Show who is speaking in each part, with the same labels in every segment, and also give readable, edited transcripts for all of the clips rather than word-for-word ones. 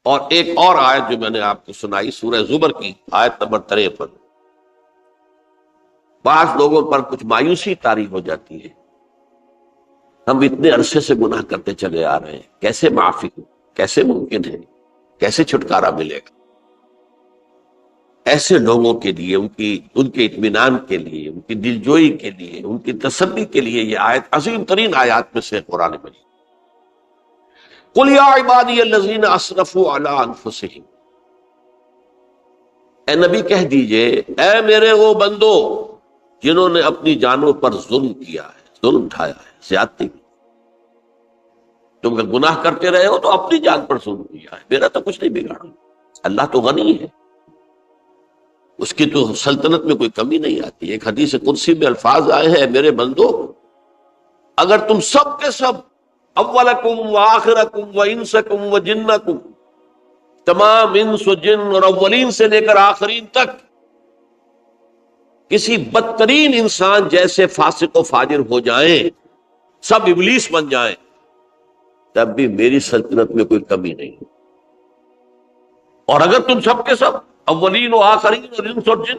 Speaker 1: اور ایک اور آیت جو میں نے آپ کو سنائی سورہ زمر کی آیت نمبر 53، بعض لوگوں پر کچھ مایوسی طاری ہو جاتی ہے، ہم اتنے عرصے سے گناہ کرتے چلے آ رہے ہیں، کیسے معافی ہو، کیسے ممکن ہے، کیسے چھٹکارا ملے گا؟ ایسے لوگوں کے لیے ان کے اطمینان کے لیے، ان کی دلجوئی کے لیے، ان کی تسلی کے لیے یہ آیت عظیم ترین آیات میں سے قرآن مجید۔ قل یا عبادی الذین اسرفوا علی انفسہم، اے نبی کہہ دیجئے اے میرے وہ بندو جنہوں نے اپنی جانوں پر ظلم کیا ہے، ظلم اٹھایا ہے، زیادتی کی۔ تم اگر گناہ کرتے رہے ہو تو اپنی جان پر ظلم کیا ہے، میرا تو کچھ نہیں بگاڑا۔ اللہ تو غنی ہے، اس کی تو سلطنت میں کوئی کمی نہیں آتی۔ ایک حدیث قدسی میں الفاظ آئے ہیں، میرے بندو اگر تم سب کے سب، اولکم و آخرکم و انسکم و جنکم، تمام انس و جن اور اولین سے لے کر آخرین تک کسی بدترین انسان جیسے فاسق و فاجر ہو جائیں، سب ابلیس بن جائیں، تب بھی میری سلطنت میں کوئی کمی نہیں۔ اور اگر تم سب کے سب اولین و آخرین اور انس اور جن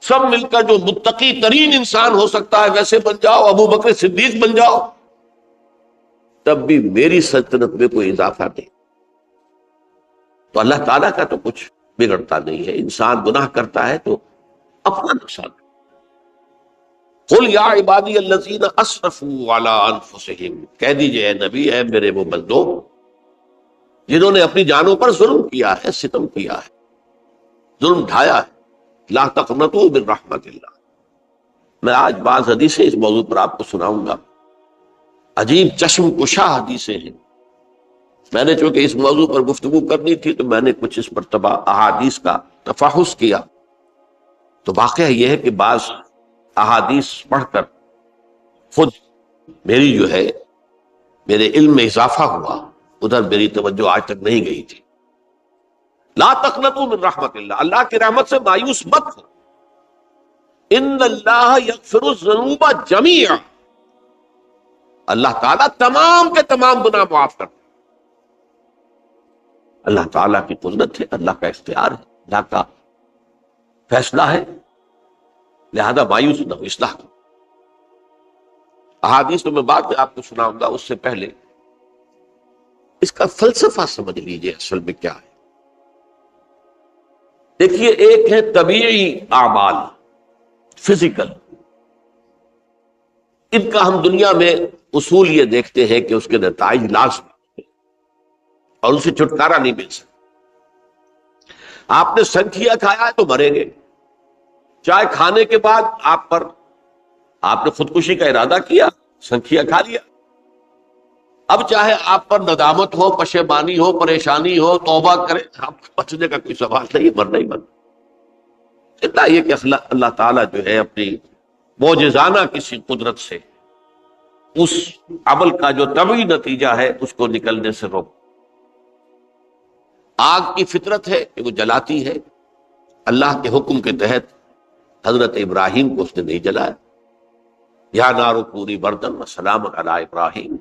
Speaker 1: سب مل کر جو متقی ترین انسان ہو سکتا ہے ویسے بن جاؤ، ابو بکر صدیق بن جاؤ، تب بھی میری سلطنت میں کوئی اضافہ نہیں۔ تو اللہ تعالیٰ کا تو کچھ بگڑتا نہیں ہے، انسان گناہ کرتا ہے تو اپنا نقصان۔ قل یا عبادی الذین اسرفوا علی انفسہم، کہہ دیجئے اے نبی اے میرے وہ بندو جنہوں نے اپنی جانوں پر ظلم کیا ہے، ستم کیا ہے، ظلم ڈھایا ہے، لا تقنطوا من رحمت اللہ۔ میں آج بعض حدیثیں اس موضوع پر آپ کو سناؤں گا، عجیب چشم کشا حدیثیں ہیں۔ میں نے چونکہ اس موضوع پر گفتگو کرنی تھی تو میں نے کچھ اس مرتبہ احادیث کا تفحص کیا، تو واقعہ یہ ہے کہ بعض احادیث پڑھ کر خود میری جو ہے میرے علم میں اضافہ ہوا، ادھر میری توجہ آج تک نہیں گئی تھی۔ لا تقنطوا من رحمت اللہ، اللہ کی رحمت سے مایوس مت ہو۔ ان اللہ یغفر الذنوب جميعا، اللہ تعالیٰ تمام کے تمام گناہ معاف کرتا ہے۔ اللہ تعالیٰ کی قدرت ہے، اللہ کا اختیار ہے، اللہ کا فیصلہ ہے، لہذا مایوس نہ ہو، اصلاح کرو۔ احادیث تو میں بعد میں آپ کو سناؤں گا، اس سے پہلے اس کا فلسفہ سمجھ لیجئے اصل میں کیا ہے۔ دیکھیے، ایک ہے طبیعی اعمال، فزیکل، ان کا ہم دنیا میں اصول یہ دیکھتے ہیں کہ اس کے نتائج لازم اور ان سے چھٹکارا نہیں مل سکتا۔ آپ نے سنکھیا کھایا ہے تو مریں گے، چائے کھانے کے بعد آپ نے خودکشی کا ارادہ کیا، سنکھیا کھا لیا، اب چاہے آپ پر ندامت ہو، پشیمانی ہو، پریشانی ہو، توبہ کریں، آپ کو بچنے کا کوئی سوال نہیں، مرنا ہی مرنا۔ اتنا یہ کہ اللہ تعالیٰ جو ہے اپنی معجزانہ کسی قدرت سے اس عمل کا جو طبعی نتیجہ ہے اس کو نکلنے سے روک۔ آگ کی فطرت ہے کہ وہ جلاتی ہے، اللہ کے حکم کے تحت حضرت ابراہیم کو اس نے نہیں جلایا، یا نار کونی بردن وسلام علی ابراہیم۔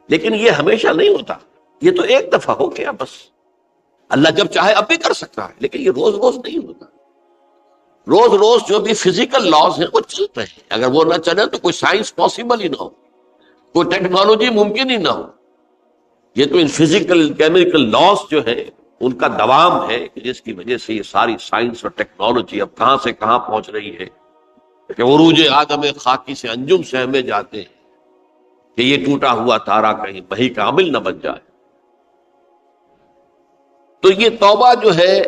Speaker 1: لیکن یہ ہمیشہ نہیں ہوتا، یہ تو ایک دفعہ ہو گیا بس۔ اللہ جب چاہے اب بھی کر سکتا ہے، لیکن یہ روز روز نہیں ہوتا۔ روز روز جو بھی فزیکل لاز ہیں وہ چلتے ہیں، اگر وہ نہ چلے تو کوئی سائنس پاسبل ہی نہ ہو، کوئی ٹیکنالوجی ممکن ہی نہ ہو۔ یہ تو ان فزیکل کیمیکل لاز جو ہے ان کا دوام ہے، جس کی وجہ سے یہ ساری سائنس اور ٹیکنالوجی اب کہاں سے کہاں پہنچ رہی ہے کہ عروج آدم خاکی سے انجم سہمے جاتے ہیں کہ یہ ٹوٹا ہوا تارا کہیں وہی کامل نہ بن جائے۔ تو یہ توبہ جو ہے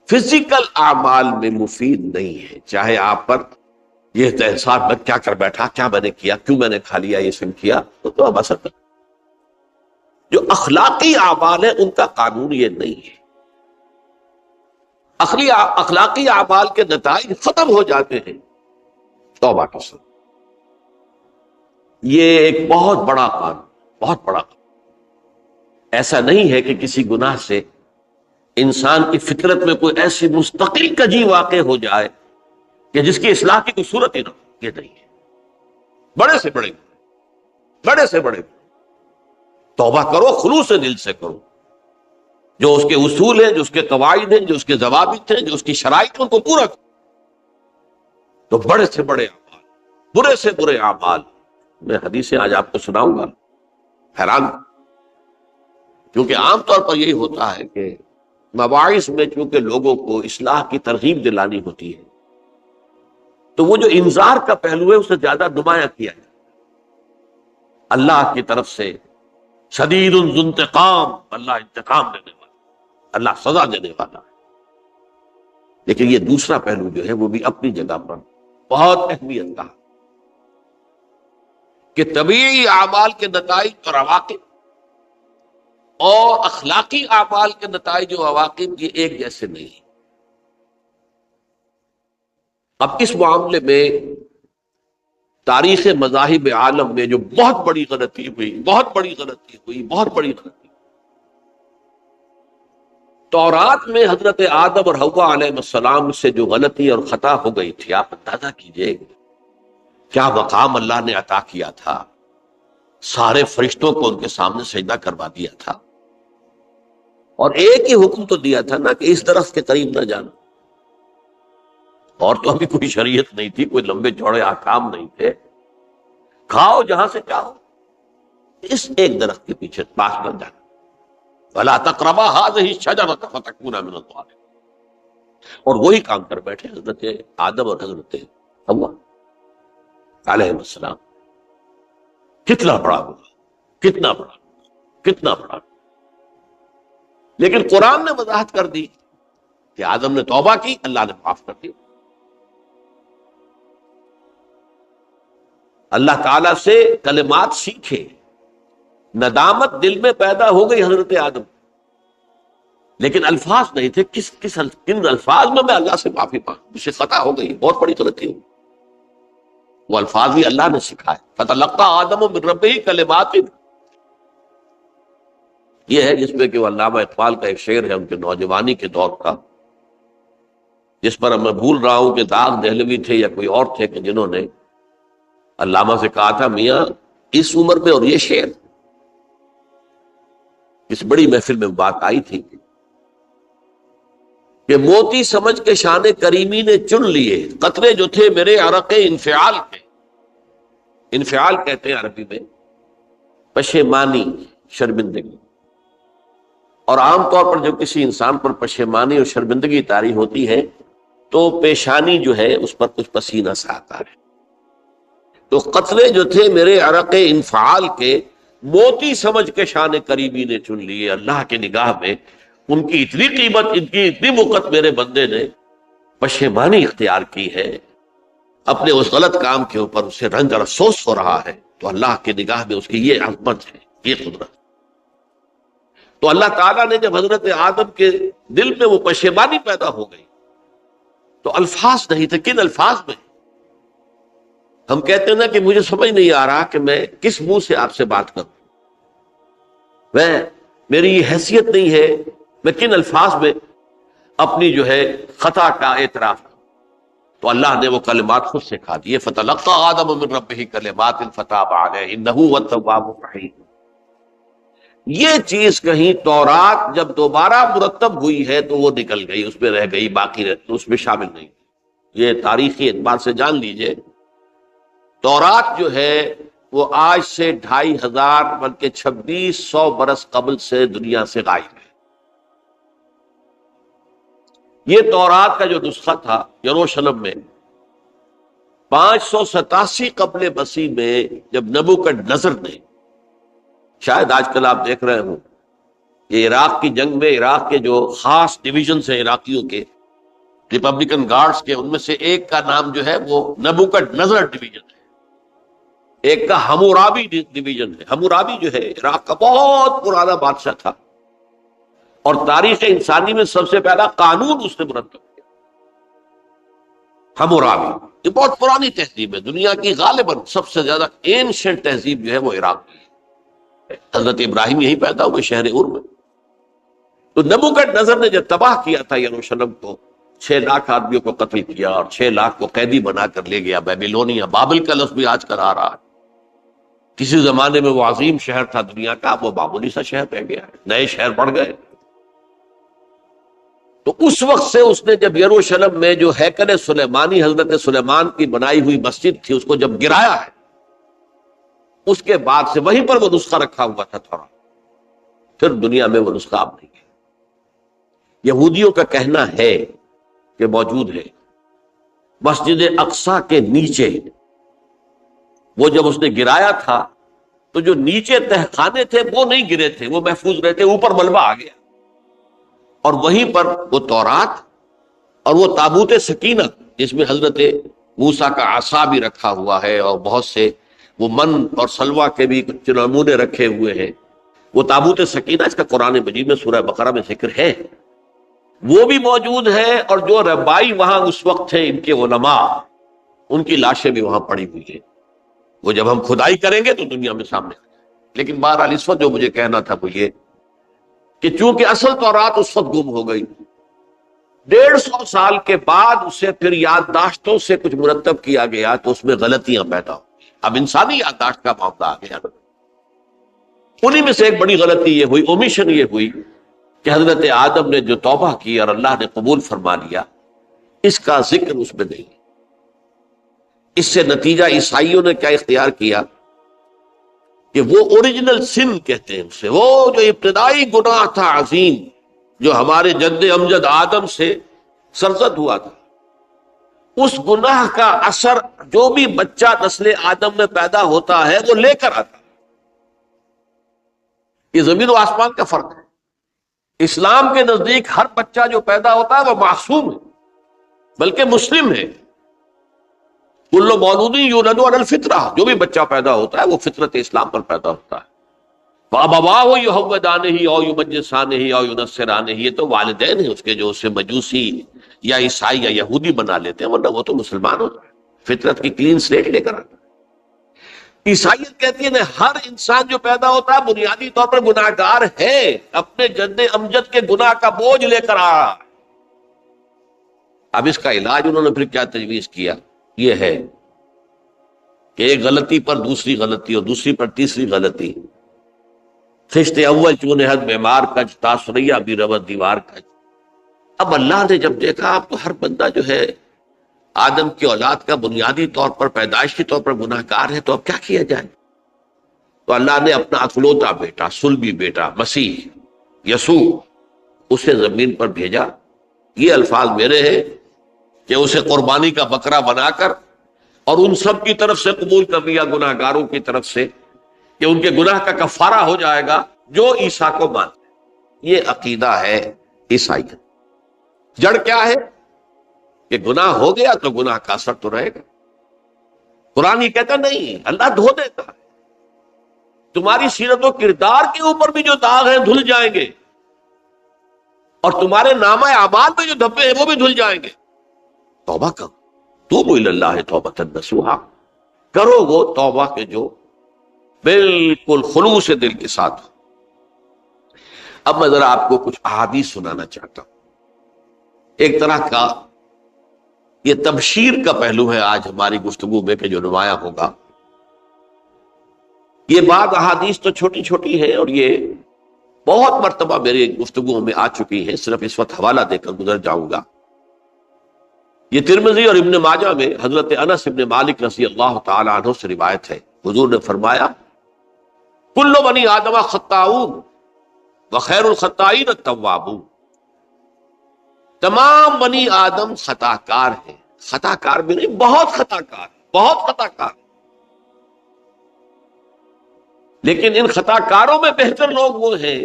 Speaker 1: فزیکل اعمال میں مفید نہیں ہے، چاہے آپ پر یہ احساس میں کیا کر بیٹھا، کیا میں نے کیا، کیوں میں نے کھا لیا، یہ سب کیا، تو توبہ اثر کر۔ جو اخلاقی اعمال ہے ان کا قانون یہ نہیں ہے۔ اخلاقی اعمال کے نتائج ختم ہو جاتے ہیں توبہ کے ساتھ۔ یہ ایک بہت بڑا قانون، بہت بڑا قانون۔ ایسا نہیں ہے کہ کسی گناہ سے انسان کی فطرت میں کوئی ایسی مستقل کجی واقع ہو جائے کہ جس کی اصلاح کی کوئی صورت ہی نہ ہو، یہ نہیں ہے۔ بڑے سے بڑے توبہ کرو، خلوص دل سے کرو، جو اس کے اصول ہیں، جو اس کے قواعد ہیں، جو اس کے ضوابط ہیں، جو اس کی شرائط ہیں، ان کو پورا کرو۔ تو بڑے سے بڑے اعمال، برے سے برے اعمال، میں حدیثیں آج آپ کو سناؤں گا، حیران، کیونکہ عام طور پر یہی ہوتا ہے کہ مواعظ میں چونکہ لوگوں کو اصلاح کی ترغیب دلانی ہوتی ہے، تو وہ جو انذار کا پہلو ہے اسے زیادہ نمایاں کیا جائے۔ اللہ کی طرف سے شدید ذو انتقام، اللہ انتقام دینے والا، اللہ سزا دینے والا ہے۔ لیکن یہ دوسرا پہلو جو ہے وہ بھی اپنی جگہ پر بہت اہمیت کا ہے کہ طبیعی اعمال کے نتائج اور عواقب اور اخلاقی اعمال کے نتائج و عواقب یہ ایک جیسے نہیں۔ اب اس معاملے میں تاریخ مذاہب عالم میں جو بہت بڑی غلطی ہوئی، تورات میں حضرت آدم اور حوا علیہ السلام سے جو غلطی اور خطا ہو گئی تھی، آپ اندازہ کیجئے کیا مقام اللہ نے عطا کیا تھا، سارے فرشتوں کو ان کے سامنے سجدہ کروا دیا تھا، اور ایک ہی حکم تو دیا تھا نا کہ اس درخت کے قریب نہ جانا، اور تو ابھی کوئی شریعت نہیں تھی، کوئی لمبے چوڑے احکام نہیں تھے، کھاؤ جہاں سے چاہو، اس ایک درخت کے پیچھے پاس نہ جانا، وَلَا تَقْرَبَا هَٰذِهِ الشَّجَرَةَ فَتَكُونَا مِنَ الظَّالِمِينَ۔ اور وہی کام کر بیٹھے حضرت آدم اور حضرت حوا علیہ السلام۔ کتنا بڑا گناہ، کتنا بڑا، لیکن قرآن نے وضاحت کر دی کہ آدم نے توبہ کی، اللہ نے معاف کر دی۔ اللہ تعالیٰ سے کلمات سیکھے، ندامت دل میں پیدا ہو گئی حضرت آدم، لیکن الفاظ نہیں تھے، کن الفاظ میں اللہ سے معافی مانگوں، مجھ سے خطا ہو گئی، بہت بڑی غلطی ہوئی، وہ الفاظ بھی اللہ نے سکھائے، فَتَلَقَّىٰ آدَمُ مِن رَبِّهِ كَلِمَاتٍ۔ یہ ہے جس میں کہ وہ علامہ اقبال کا ایک شعر ہے ان کے نوجوانی کے دور کا، جس پر میں بھول رہا ہوں کہ داغ دہلوی تھے یا کوئی اور تھے کہ جنہوں نے علامہ سے کہا تھا میاں اس عمر میں اور یہ شعر، اس بڑی محفل میں بات آئی تھی کہ موتی سمجھ کے شان کریمی نے چن لیے قطرے جو تھے میرے عرق انفعال کے۔ انفعال کہتے ہیں عربی میں پشیمانی، شرمندگی، اور عام طور پر جب کسی انسان پر پشیمانی اور شرمندگی طاری ہوتی ہے تو پیشانی جو ہے اس پر کچھ پسینہ سا آتا ہے۔ تو قطرے جو تھے میرے عرق انفعال کے، موتی سمجھ کے شان کریمی نے چن لیے، اللہ کے نگاہ میں ان کی اتنی قیمت، ان کی اتنی وقت میرے بندے نے پشیمانی اختیار کی ہے، اپنے اس غلط کام کے اوپر اسے رنج اور افسوس ہو رہا ہے، تو اللہ کے نگاہ میں اس کی یہ عظمت ہے، یہ قدرت۔ تو اللہ تعالیٰ نے جب حضرت آدم کے دل میں وہ پشیمانی پیدا ہو گئی تو الفاظ نہیں تھے، کن الفاظ میں؟ ہم کہتے ہیں نا کہ مجھے سمجھ نہیں آ رہا کہ میں کس منہ سے آپ سے بات کروں، میری یہ حیثیت نہیں ہے، میں کن الفاظ میں اپنی جو ہے خطا کا اعتراف کروں۔ تو اللہ نے وہ کلمات خود سکھا دیے، فَتَلَقَّىٰ آدَمُ مِن رَبِّهِ كَلِمَاتٍ فَتَابَ عَلَيْهِ إِنَّهُ هُوَ التَّوَّابُ الرَّحِيمُ۔ یہ چیز کہیں تورات جب دوبارہ مرتب ہوئی ہے تو وہ نکل گئی، اس میں رہ گئی، باقی اس میں شامل نہیں۔ یہ تاریخی اعتبار سے جان لیجئے، تورات جو ہے وہ آج سے 2500 بلکہ 2600 برس قبل سے دنیا سے غائب ہے۔ یہ تورات کا جو نسخہ تھا یروشلم میں 587 قبل مسیح میں جب نبوکدنضر نے، شاید آج کل آپ دیکھ رہے ہوں یہ عراق کی جنگ میں عراق کے جو خاص ڈویژنز ہیں عراقیوں کے، ریپبلکن گارڈز کے، ان میں سے ایک کا نام جو ہے وہ نبوکدنضر ڈویژن ہے، ایک کا حمورابی ڈویژن ہے۔ حمورابی جو ہے عراق کا بہت پرانا بادشاہ تھا، اور تاریخ انسانی میں سب سے پہلا قانون اس نے مرتب کیا، حمورابی۔ یہ بہت پرانی تہذیب ہے، دنیا کی غالباً سب سے زیادہ اینشنٹ تہذیب جو ہے وہ عراق کی ہے۔ حضرت ابراہیم یہی پیدا ہوئے شہر عور میں۔ تو نبوکدنضر نے جب تباہ کیا تھا یروشلم کو، 6 لاکھ آدمیوں کو قتل کیا اور 6 لاکھ کو قیدی بنا کر لے گیا بیبیلونیا، بابل کا لفظ بھی آج کل آ رہا ہے۔ کسی زمانے میں وہ عظیم شہر تھا دنیا کا، وہ معمولی سا شہر رہ گیا ہے، نئے شہر بڑھ گئے۔ تو اس وقت سے اس نے جب یروشلم میں جو ہیکل سلیمانی حضرت سلیمان کی بنائی ہوئی مسجد تھی اس کو جب گرایا ہے، اس کے بعد سے وہیں پر وہ نسخہ رکھا ہوا تھا تھوڑا، پھر دنیا میں وہ نسخہ اب نہیں ہے۔ یہودیوں کا کہنا ہے کہ موجود ہے مسجد اقصی کے نیچے، وہ جب اس نے گرایا تھا تو جو نیچے تہخانے تھے وہ نہیں گرے تھے، وہ محفوظ رہتے، اوپر ملبہ آ گیا، اور وہیں پر وہ تورات اور وہ تابوت سکینہ جس میں حضرت موسیٰ کا عصا بھی رکھا ہوا ہے اور بہت سے وہ من اور سلوہ کے بھی کچھ نمونے رکھے ہوئے ہیں، وہ تابوت سکینہ اس کا قرآن مجید میں سورہ بقرہ میں ذکر ہے، وہ بھی موجود ہے۔ اور جو ربائی وہاں اس وقت تھے ان کے علماء، ان کی لاشیں بھی وہاں پڑی ہوئی ہیں، وہ جب ہم کھدائی کریں گے تو دنیا میں سامنے آ جائے۔ لیکن بہرحال اس وقت جو مجھے کہنا تھا وہ یہ کہ چونکہ اصل تورات اس وقت گم ہو گئی، 150 سال کے بعد اسے پھر یادداشتوں سے کچھ مرتب کیا گیا تو اس میں غلطیاں پیدا ہو، اب انسانی یادداشت کا معاملہ آ گیا۔ انہی میں سے ایک بڑی غلطی یہ ہوئی، اومیشن یہ ہوئی کہ حضرت آدم نے جو توبہ کی اور اللہ نے قبول فرما لیا، اس کا ذکر اس میں نہیں۔ اس سے نتیجہ عیسائیوں نے کیا اختیار کیا کہ وہ اوریجنل سن کہتے ہیں اسے، وہ جو ابتدائی گناہ تھا عظیم جو ہمارے جد امجد آدم سے سرزد ہوا تھا، اس گناہ کا اثر جو بھی بچہ نسل آدم میں پیدا ہوتا ہے وہ لے کر آتا ہے۔ یہ زمین و آسمان کا فرق ہے۔ اسلام کے نزدیک ہر بچہ جو پیدا ہوتا ہے وہ معصوم ہے، بلکہ مسلم ہے۔ کل مولود یولد علی الفطرہ، جو بھی بچہ پیدا ہوتا ہے وہ فطرت اسلام پر پیدا ہوتا ہے۔ فَأَبَوَاهُ يُهَوِّدَانِهِ أَوْ يُمَجِّسَانِهِ أَوْ يُنَصِّرَانِهِ، یہ تو والدین ہیں اس کے جو اسے مجوسی یا عیسائی یا یہودی بنا لیتے ہیں، ورنہ وہ تو مسلمان ہوتا ہے، فطرت کی کلین سلیٹ لے کر آتا ہے۔ عیسائیت کہتی ہے ہر انسان جو پیدا ہوتا ہے بنیادی طور پر گناہگار ہے، اپنے جد امجد کے گناہ کا بوجھ لے کر آ رہا ہے۔ اب اس کا علاج انہوں نے پھر کیا تجویز کیا، یہ ہے کہ ایک غلطی پر دوسری غلطی اور دوسری پر تیسری غلطی، خشت اول چون حد معمار کج، تاثریہ بھی ربط دیوار کج۔ اب اللہ نے جب دیکھا اب تو ہر بندہ جو ہے آدم کی اولاد کا بنیادی طور پر پیدائشی طور پر گناہ گار ہے، تو اب کیا کیا جائے؟ تو اللہ نے اپنا اکلوتا بیٹا، صلبی بیٹا مسیح یسوع اسے زمین پر بھیجا۔ یہ الفاظ میرے ہیں کہ اسے قربانی کا بکرا بنا کر اور ان سب کی طرف سے قبول کر لیا، گناہ گاروں کی طرف سے، کہ ان کے گناہ کا کفارہ ہو جائے گا جو عیسیٰ کو مانتے ہیں۔ یہ عقیدہ ہے عیسائیت۔ جڑ کیا ہے کہ گناہ ہو گیا تو گناہ کا اثر تو رہے گا۔ قرآن یہ کہتا نہیں، اللہ دھو دیتا ہے، تمہاری سیرت و کردار کے اوپر بھی جو داغ ہیں دھل جائیں گے، اور تمہارے نامہ اعمال میں جو دھبے ہیں وہ بھی دھل جائیں گے۔ توبہ کرو، توبوا الی اللہ توبۃ نصوحا، کرو وہ توبہ کے جو بالکل خلوص دل کے ساتھ ہو۔ اب میں ذرا آپ کو کچھ احادیث سنانا چاہتا ہوں۔ ایک طرح کا یہ تبشیر کا پہلو ہے آج ہماری گفتگو میں کہ جو نمایاں ہوگا۔ یہ بعض احادیث تو چھوٹی چھوٹی ہیں اور یہ بہت مرتبہ میری گفتگو میں آ چکی ہیں، صرف اس وقت حوالہ دے کر گزر جاؤں گا۔ یہ ترمذی اور ابن ماجہ میں حضرت انس ابن مالک رضی اللہ تعالی عنہ سے روایت ہے، حضور نے فرمایا کل بنی آدم خطاؤون وخیر الخطائین التوابون، تمام بنی آدم خطا کار ہیں، خطا کار بھی نہیں، بہت خطا کار، بہت خطا کار، لیکن ان خطا کاروں میں بہتر لوگ وہ ہیں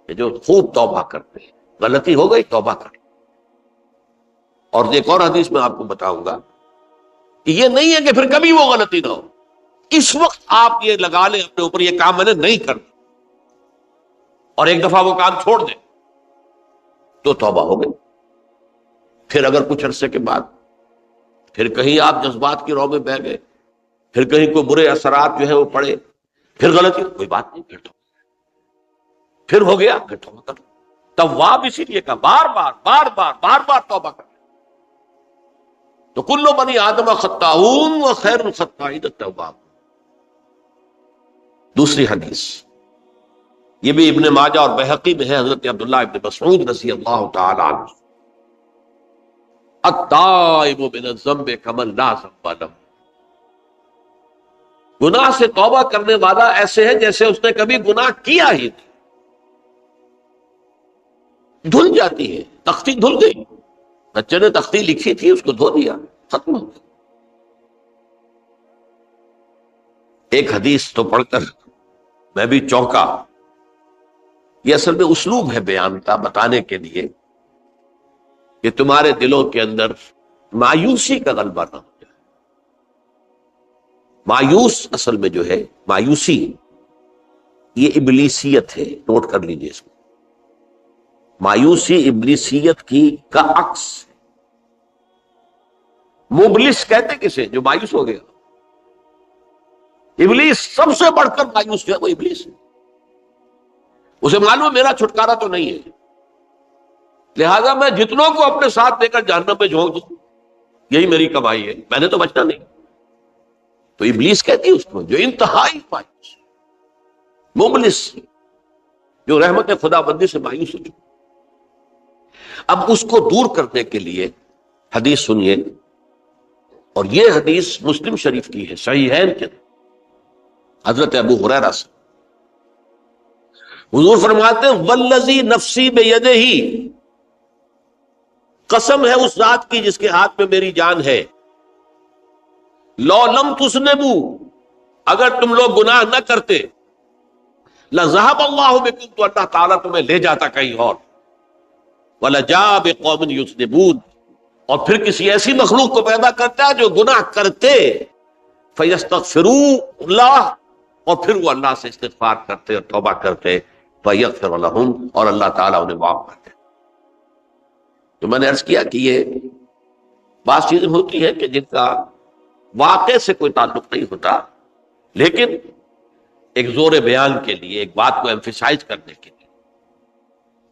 Speaker 1: کہ جو خوب توبہ کرتے ہیں۔ غلطی ہو گئی توبہ کر۔ اور ایک اور حدیث میں آپ کو بتاؤں گا کہ یہ نہیں ہے کہ پھر کبھی وہ غلطی نہ ہو، اس وقت آپ یہ لگا لیں اپنے اوپر یہ کام میں نے نہیں کرنا، اور ایک دفعہ وہ کام چھوڑ دیں تو توبہ ہو گئی۔ پھر اگر کچھ عرصے کے بعد پھر کہیں آپ جذبات کی رو میں بہہ گئے، پھر کہیں کوئی برے اثرات جو ہے وہ پڑے، پھر غلطی، کوئی بات نہیں، پھر ہو گیا، پھر توبہ کرو۔ تواب اسی لیے کہا بار بار بار بار بار بار توبہ کرو۔ تو کل بنی آدم خطاؤون وخیر الخطائین التواب۔ دوسری حدیث یہ بھی ابن ماجہ اور بہقی میں ہے، حضرت عبداللہ ابن مسعود رضی اللہ تعالی عنہ، التائب من الذنب کمن لا ذنب لہ، گناہ سے توبہ کرنے والا ایسے ہے جیسے اس نے کبھی گناہ کیا ہی نہیں، دھل جاتی ہے، تختی دھل گئی، بچے نے تختی لکھی تھی اس کو دھو دیا، ختم ہو گیا۔ ایک حدیث تو پڑھ کر میں بھی چونکا، یہ اصل میں اسلوب ہے بیان کا، بتانے کے لیے کہ تمہارے دلوں کے اندر مایوسی کا غلبہ نہ ہو جائے۔ مایوس اصل میں جو ہے مایوسی یہ ابلیسیت ہے، نوٹ کر لیجئے اس کو، مایوسی ابلیسیت کی کا عکس ہے۔ مبلس کہتے کسے؟ جو مایوس ہو گیا۔ ابلیس سب سے بڑھ کر مایوس جو ہے وہ ابلیس ہے، اسے معلوم میرا چھٹکارا تو نہیں ہے، لہذا میں جتنوں کو اپنے ساتھ لے کر جہنم میں جھونک دوں یہی میری کمائی ہے، میں نے تو بچنا نہیں۔ تو ابلیس کہتی ہے اس کو جو انتہائی مایوس، مبلس، جو رحمت خدا بندی سے مایوس ہو چکا۔ اب اس کو دور کرنے کے لیے حدیث سنیے، اور یہ حدیث مسلم شریف کی ہے، صحیحین کے حضرت ابو ہریرہ سے حضور فرماتے ہیں والذی نفسی بیدہ، قسم ہے اس ذات کی جس کے ہاتھ میں میری جان ہے، لو لم تذنبوا، اگر تم لوگ گناہ نہ کرتے، لذهب اللہ بکم، تو اللہ تعالیٰ تمہیں لے جاتا کہیں اور، ولجاء بقوم یذنبون، اور پھر کسی ایسی مخلوق کو پیدا کرتا ہے جو گناہ کرتے، فیستغفروا اللہ، اور پھر وہ اللہ سے استغفار کرتے اور توبہ کرتے، فیغفر لہم، اور اللہ تعالیٰ انہیں معاف کرتے۔ تو میں نے عرض کیا کہ یہ بعض چیزیں ہوتی ہیں کہ جن کا واقع سے کوئی تعلق نہیں ہوتا، لیکن ایک زور بیان کے لیے، ایک بات کو ایمفیسائز کرنے کے لیے،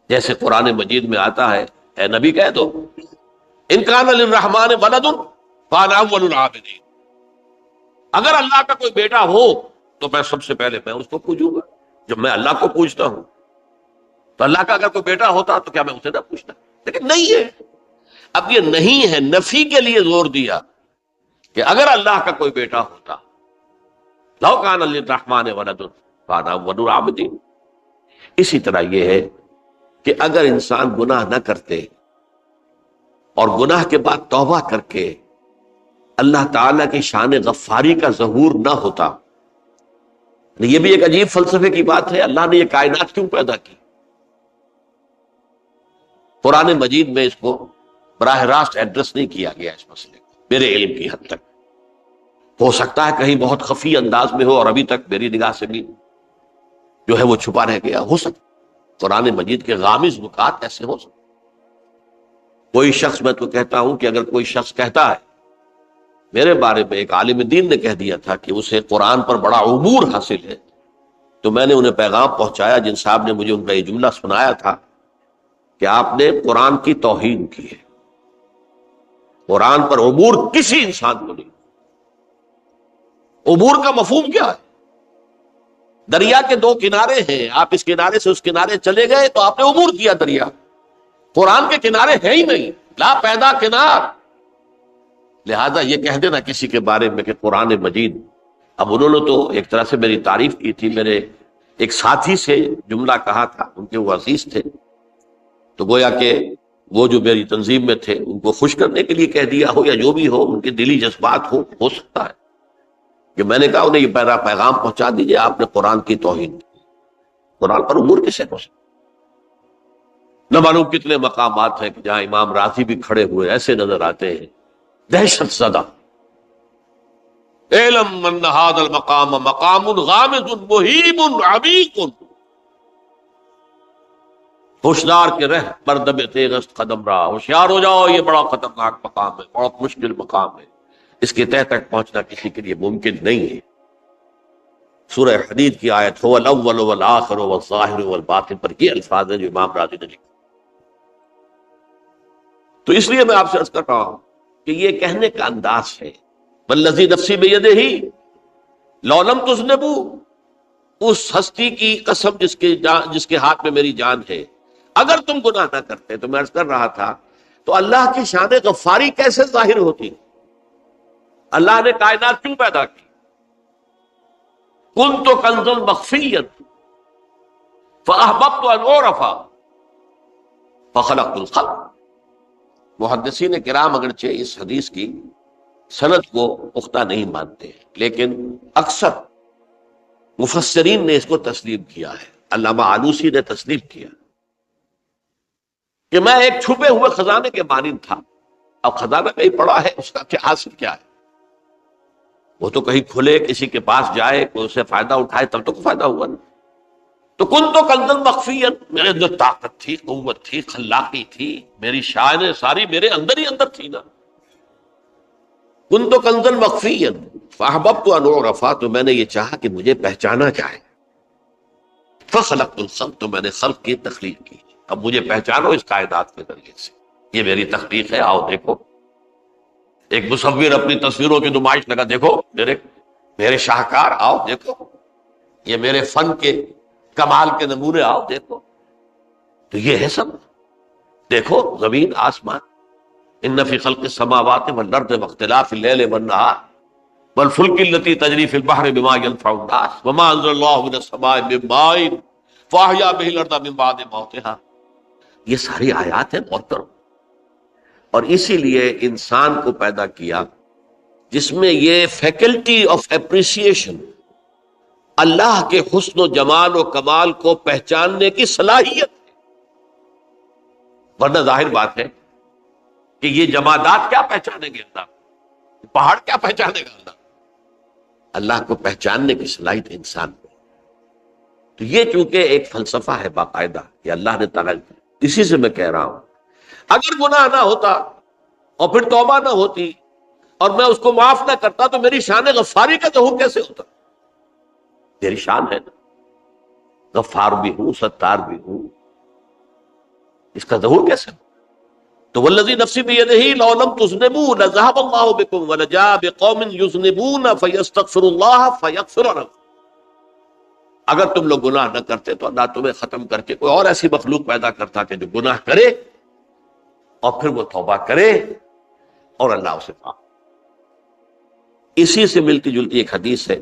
Speaker 1: جیسے قرآن مجید میں آتا ہے، اے نبی کہہ دو ان کان للرحمن ولد فانا اول العابدین، اگر اللہ کا کوئی بیٹا ہو تو میں سب سے پہلے میں اس کو پوجوں گا۔ جب میں اللہ کو پوجتا ہوں تو اللہ کا اگر کوئی بیٹا ہوتا تو کیا میں اسے نہ پوچھتا؟ لیکن نہیں ہے۔ اب یہ نہیں ہے، نفی کے لیے زور دیا کہ اگر اللہ کا کوئی بیٹا ہوتا، لو کان للرحمن ولد فانا اول العابدین۔ اسی طرح یہ ہے کہ اگر انسان گناہ نہ کرتے اور گناہ کے بعد توبہ کر کے اللہ تعالیٰ کی شان غفاری کا ظہور نہ ہوتا، یہ بھی ایک عجیب فلسفے کی بات ہے، اللہ نے یہ کائنات کیوں پیدا کی؟ قرآن مجید میں اس کو براہ راست ایڈریس نہیں کیا گیا اس مسئلے کو، میرے علم کی حد تک، ہو سکتا ہے کہیں بہت خفی انداز میں ہو اور ابھی تک میری نگاہ سے بھی جو ہے وہ چھپا رہ گیا، ہو سکتا قرآن مجید کے غامض نکات ایسے ہو سکتے۔ کوئی شخص، میں تو کہتا ہوں کہ اگر کوئی شخص کہتا ہے، میرے بارے میں ایک عالم دین نے کہہ دیا تھا کہ اسے قرآن پر بڑا عبور حاصل ہے، تو میں نے انہیں پیغام پہنچایا، جن صاحب نے مجھے ان کا یہ جملہ سنایا تھا کہ آپ نے قرآن کی توہین کی ہے، قرآن پر عبور کسی انسان کو نہیں۔ عبور کا مفہوم کیا ہے؟ دریا کے دو کنارے ہیں، آپ اس کنارے سے اس کنارے چلے گئے تو آپ نے عبور کیا دریا۔ قرآن کے کنارے ہے ہی نہیں، لا پیدا کنار۔ لہذا یہ کہہ دینا کسی کے بارے میں کہ قرآن مجید، اب انہوں نے تو ایک طرح سے میری تعریف کی تھی، میرے ایک ساتھی سے جملہ کہا تھا، ان کے وہ عزیز تھے، تو گویا کہ وہ جو میری تنظیم میں تھے ان کو خوش کرنے کے لیے کہہ دیا ہو یا جو بھی ہو، ان کے دلی جذبات ہو سکتا ہے کہ میں نے کہا انہیں یہ میرا پیغام پہنچا دیجئے، آپ نے قرآن کی توہین کی۔ قرآن پر عبور کسے ہو سکتا؟ نہ معلوم کتنے مقامات ہیں کہ جہاں امام راضی بھی کھڑے ہوئے ایسے نظر آتے ہیں دہشت زدہ، اعلم من ھذا المقام مقام غامض مہیب عمیق، ہوشیار کے رہ مردب تیغست قدم رہا، ہوشیار ہو جاؤ، یہ بڑا خطرناک مقام ہے، بہت مشکل مقام ہے، اس کے تہ تک پہنچنا کسی کے لیے ممکن نہیں ہے۔ سورہ حدید کی آیت هو الاول والآخر والظاہر والباطن پر یہ الفاظ ہیں جو امام راضی نے لکھے۔ تو اس لیے میں آپ سے عرض کر رہا ہوں کہ یہ کہنے کا انداز ہے، والذی نفسی بیدہ لو لم تذنبوا، اس ہستی کی قسم جس کے ہاتھ میں میری جان ہے، اگر تم گناہ نہ کرتے، تو میں عرض کر رہا تھا تو اللہ کی شان غفاری کیسے ظاہر ہوتی؟ اللہ نے کائنات کیوں پیدا کی؟ کنت کنز مخفیا فاحببت ان اعرف فخلقت الخلق۔ محدثین کرام اگرچہ اس حدیث کی سند کو پختہ نہیں مانتے ہیں، لیکن اکثر مفسرین نے اس کو تسلیم کیا ہے۔ علامہ آلوسی نے تسلیم کیا کہ میں ایک چھپے ہوئے خزانے کے مانند تھا۔ اب خزانہ کہیں پڑا ہے، اس کا کیا حاصل کیا ہے؟ وہ تو کہیں کھلے، کسی کے پاس جائے، کوئی اسے فائدہ اٹھائے، تب تو فائدہ ہوا نا۔ تو کن تو کنزن مخفیًا، میرے اندر طاقت تھی، قوت تھی، خلاقی تھی، میری شان ساری میرے اندر ہی اندر تھی نا۔ کن تو کنزن مخفیًا فاحببت ان اعرف، تو میں نے یہ چاہا کہ مجھے پہچانا جائے۔ فخلقت الخلق، تو میں نے خلق کی تخلیق کی۔ اب مجھے پہچانو اس کائنات کے ذریعے سے، یہ میری تخلیق ہے، آؤ دیکھو۔ ایک مصور اپنی تصویروں کی نمائش لگا، دیکھو میرے شاہکار، آؤ دیکھو، یہ میرے فن کے کمال کے نمونے، آؤ دیکھو۔ تو یہ ہے سب، دیکھو زمین آسمان، ان فی خلق السماوات والارض واختلاف اللیل والنہار والفلک التی تجری فی البحر بما ینفع الناس وما انزل اللہ من السماء من ماء فاحیا بہ الارض من بعد موتہا۔ یہ ساری آیات ہیں محترم، اور اسی لیے انسان کو پیدا کیا جس میں یہ فیکلٹی آف اپریسیشن، اللہ کے حسن و جمال و کمال کو پہچاننے کی صلاحیت ہے۔ ورنہ ظاہر بات ہے کہ یہ جمادات کیا پہچانیں گے اللہ، پہاڑ کیا پہچانے گا اللہ؟ اللہ کو پہچاننے کی صلاحیت انسان کو۔ تو یہ چونکہ ایک فلسفہ ہے باقاعدہ کہ اللہ نے تعالیٰ، اسی سے میں کہہ رہا ہوں اگر گناہ نہ ہوتا اور پھر توبہ نہ ہوتی اور میں اس کو معاف نہ کرتا، تو میری شان غفاری کا ظہور کیسے ہوتا؟ میری شان ہے نا، غفار بھی ہوں، ستار بھی ہوں، اس کا ظہور کیسے ہو؟ تو والذی نفسی بیدہ لو لم تذنبوا لذهب اللہ بکم ولجاء بقوم یذنبون فیستغفر اللہ فیغفر لهم۔ اگر تم لوگ گناہ نہ کرتے تو اللہ تمہیں ختم کر کے کوئی اور ایسی مخلوق پیدا کرتا کہ جو گناہ کرے اور پھر وہ توبہ کرے اور اللہ اسے معاف۔ اسی سے ملتی جلتی ایک حدیث ہے،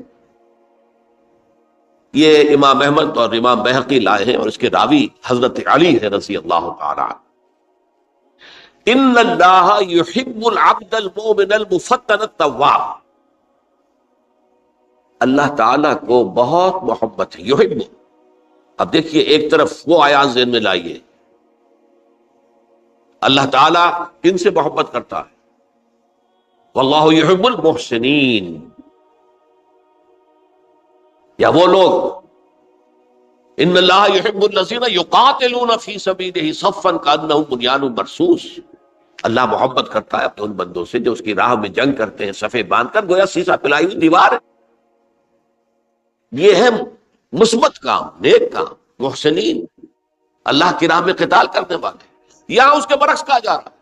Speaker 1: یہ امام احمد اور امام بہقی لائے ہیں، اور اس کے راوی حضرت علی ہے رضی اللہ تعالی عنہ۔ ان اللہ یحب العبد المؤمن المفتن التواب، اللہ تعالیٰ کو بہت محبت ہے، یحب۔ اب دیکھیے ایک طرف وہ آیات ذہن میں لائیے، اللہ تعالیٰ کن سے محبت کرتا ہے؟ واللہ یحب المحسنین، یا وہ لوگ ان اللہ یحب الذین یقاتلون فی سبیلہ صفا کانہم بنیان مرصوص، اللہ محبت کرتا ہے اپنے ان بندوں سے جو اس کی راہ میں جنگ کرتے ہیں صفے باندھ کر، گویا سیسا پلائی ہوئی دیوار ہے۔ یہ ہے مثبت کام، نیک کام، محسنین، اللہ کی راہ میں قتال کرنے والے۔ یہاں اس کے برعکس کہا جا رہا ہے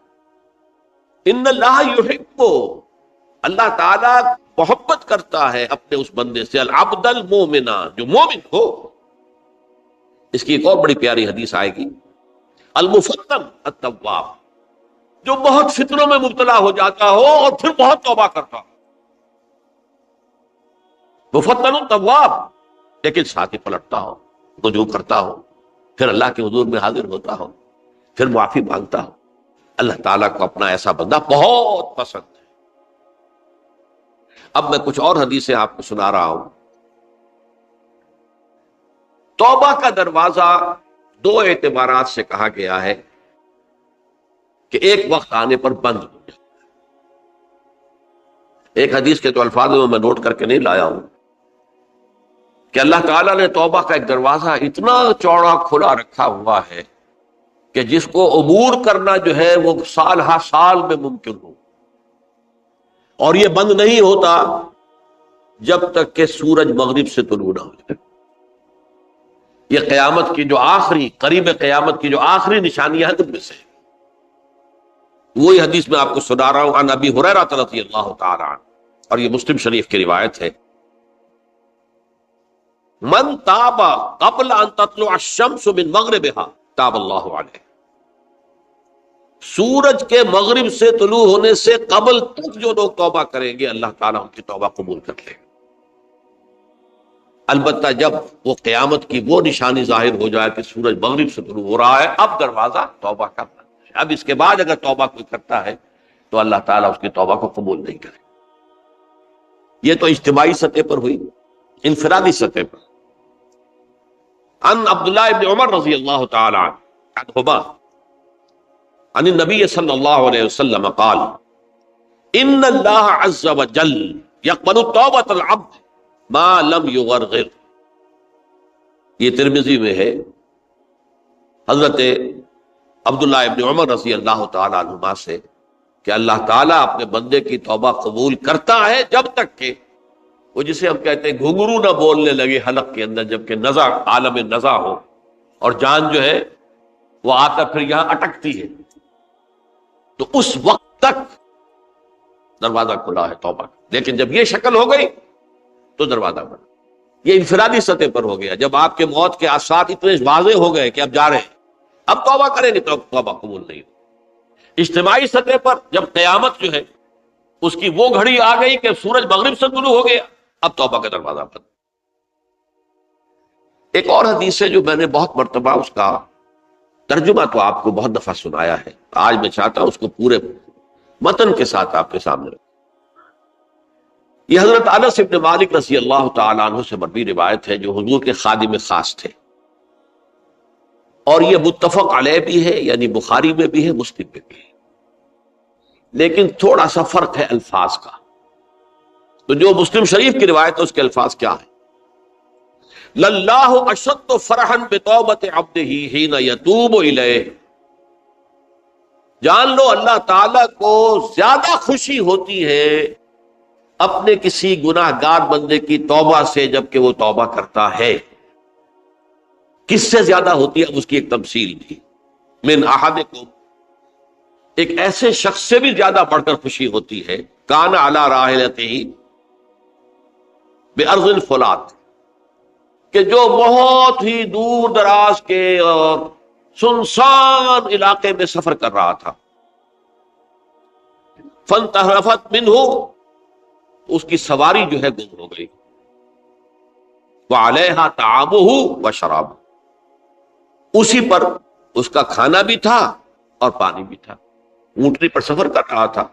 Speaker 1: ان اللہ یحب، اللہ تعالیٰ محبت کرتا ہے اپنے اس بندے سے، العبد المومن، جو مومن ہو۔ اس کی ایک اور بڑی پیاری حدیث آئے گی، المفتن التواب، جو بہت فتنوں میں مبتلا ہو جاتا ہو اور پھر بہت توبہ کرتا ہو، مفتن التواب، لیکن ساتھ ہی پلٹتا ہو، رجوع کرتا ہو، پھر اللہ کے حضور میں حاضر ہوتا ہو، پھر معافی مانگتا ہو۔ اللہ تعالیٰ کو اپنا ایسا بندہ بہت پسند ہے۔ اب میں کچھ اور حدیثیں آپ کو سنا رہا ہوں۔ توبہ کا دروازہ دو اعتبارات سے کہا گیا ہے کہ ایک وقت آنے پر بند ہو جائے۔ ایک حدیث کے تو الفاظ میں نوٹ کر کے نہیں لایا ہوں کہ اللہ تعالیٰ نے توبہ کا ایک دروازہ اتنا چوڑا کھلا رکھا ہوا ہے کہ جس کو عبور کرنا جو ہے وہ سال ہر سال میں ممکن ہو، اور یہ بند نہیں ہوتا جب تک کہ سورج مغرب سے طلوع نہ ہو جائے۔ یہ قیامت کی جو آخری، قریب قیامت کی جو آخری نشانیاں ہیں ان میں سے وہی حدیث میں آپ کو سنا رہا ہوں، عن ابی ہریرہ رضی اللہ تعالی عنہ، اور یہ مسلم شریف کی روایت ہے۔ من تاب قبل ان تطلع الشمس من مغربها تاب اللہ علیہ، سورج کے مغرب سے طلوع ہونے سے قبل تک جو لوگ توبہ کریں گے اللہ تعالیٰ ان کی توبہ قبول کر لے گا۔ البتہ جب وہ قیامت کی وہ نشانی ظاہر ہو جائے کہ سورج مغرب سے طلوع ہو رہا ہے، اب دروازہ توبہ کا بند ہے۔ اب اس کے بعد اگر توبہ کوئی کرتا ہے تو اللہ تعالیٰ اس کی توبہ کو قبول نہیں کرے۔ یہ تو اجتماعی سطح پر ہوئی، انفرادی سطح پر۔ عن عبداللہ ابن عمر رضی اللہ تعالی عنہما عن النبی صلی اللہ علیہ وسلم قال ان اللہ عز وجل یقبل توبۃ العبد ما لم یغرغر۔ یہ ترمذی میں ہے، حضرت عبداللہ ابن عمر رضی اللہ تعالی عنہما سے کہ اللہ تعالیٰ اپنے بندے کی توبہ قبول کرتا ہے جب تک کہ وہ جسے ہم کہتے ہیں گھنگرو نہ بولنے لگے حلق کے اندر، جبکہ نزع عالم نزع ہو اور جان جو ہے وہ آ کر پھر یہاں اٹکتی ہے، تو اس وقت تک دروازہ کھلا ہے توبہ کا۔ لیکن جب یہ شکل ہو گئی تو دروازہ بند۔ یہ انفرادی سطح پر ہو گیا، جب آپ کے موت کے آثار اتنے واضح ہو گئے کہ اب جا رہے ہیں، اب توبہ کریں گے تو توبہ قبول نہیں ہو۔ اجتماعی سطح پر جب قیامت جو ہے اس کی وہ گھڑی آ گئی کہ سورج مغرب سے طلوع ہو گیا، اب توبہ کا دروازہ بند۔ ایک اور حدیث ہے جو میں نے بہت مرتبہ اس کا ترجمہ تو آپ کو بہت دفعہ سنایا ہے، آج میں چاہتا ہوں اس کو پورے متن کے ساتھ آپ کے سامنے رکھوں۔ یہ حضرت انس بن مالک رضی اللہ تعالیٰ عنہ سے مروی روایت ہے، جو حضور کے خادم خاص تھے، اور یہ متفق علیہ بھی ہے، یعنی بخاری میں بھی ہے، مسلم میں بھی ہے، لیکن تھوڑا سا فرق ہے الفاظ کا۔ تو جو مسلم شریف کی روایت ہے اس کے الفاظ کیا ہیں؟ للہ اشد فرحا بتوبۃ عبدہ حین یتوب الیہ۔ جان لو اللہ تعالیٰ کو زیادہ خوشی ہوتی ہے اپنے کسی گناہ گار بندے کی توبہ سے جبکہ وہ توبہ کرتا ہے۔ کس سے زیادہ ہوتی ہے؟ اس کی ایک تمثیل دی، من احدکم، ایک ایسے شخص سے بھی زیادہ بڑھ کر خوشی ہوتی ہے، کان علی راحلتہ بارض الفلات، کہ جو بہت ہی دور دراز کے اور سنسان علاقے میں سفر کر رہا تھا، فانتحرفت منہ، اس کی سواری جو ہے گم ہو گئی، وعلیہا طعامہ وشرابہ، اسی پر اس کا کھانا بھی تھا اور پانی بھی تھا۔ اونٹنی پر سفر کر رہا تھا،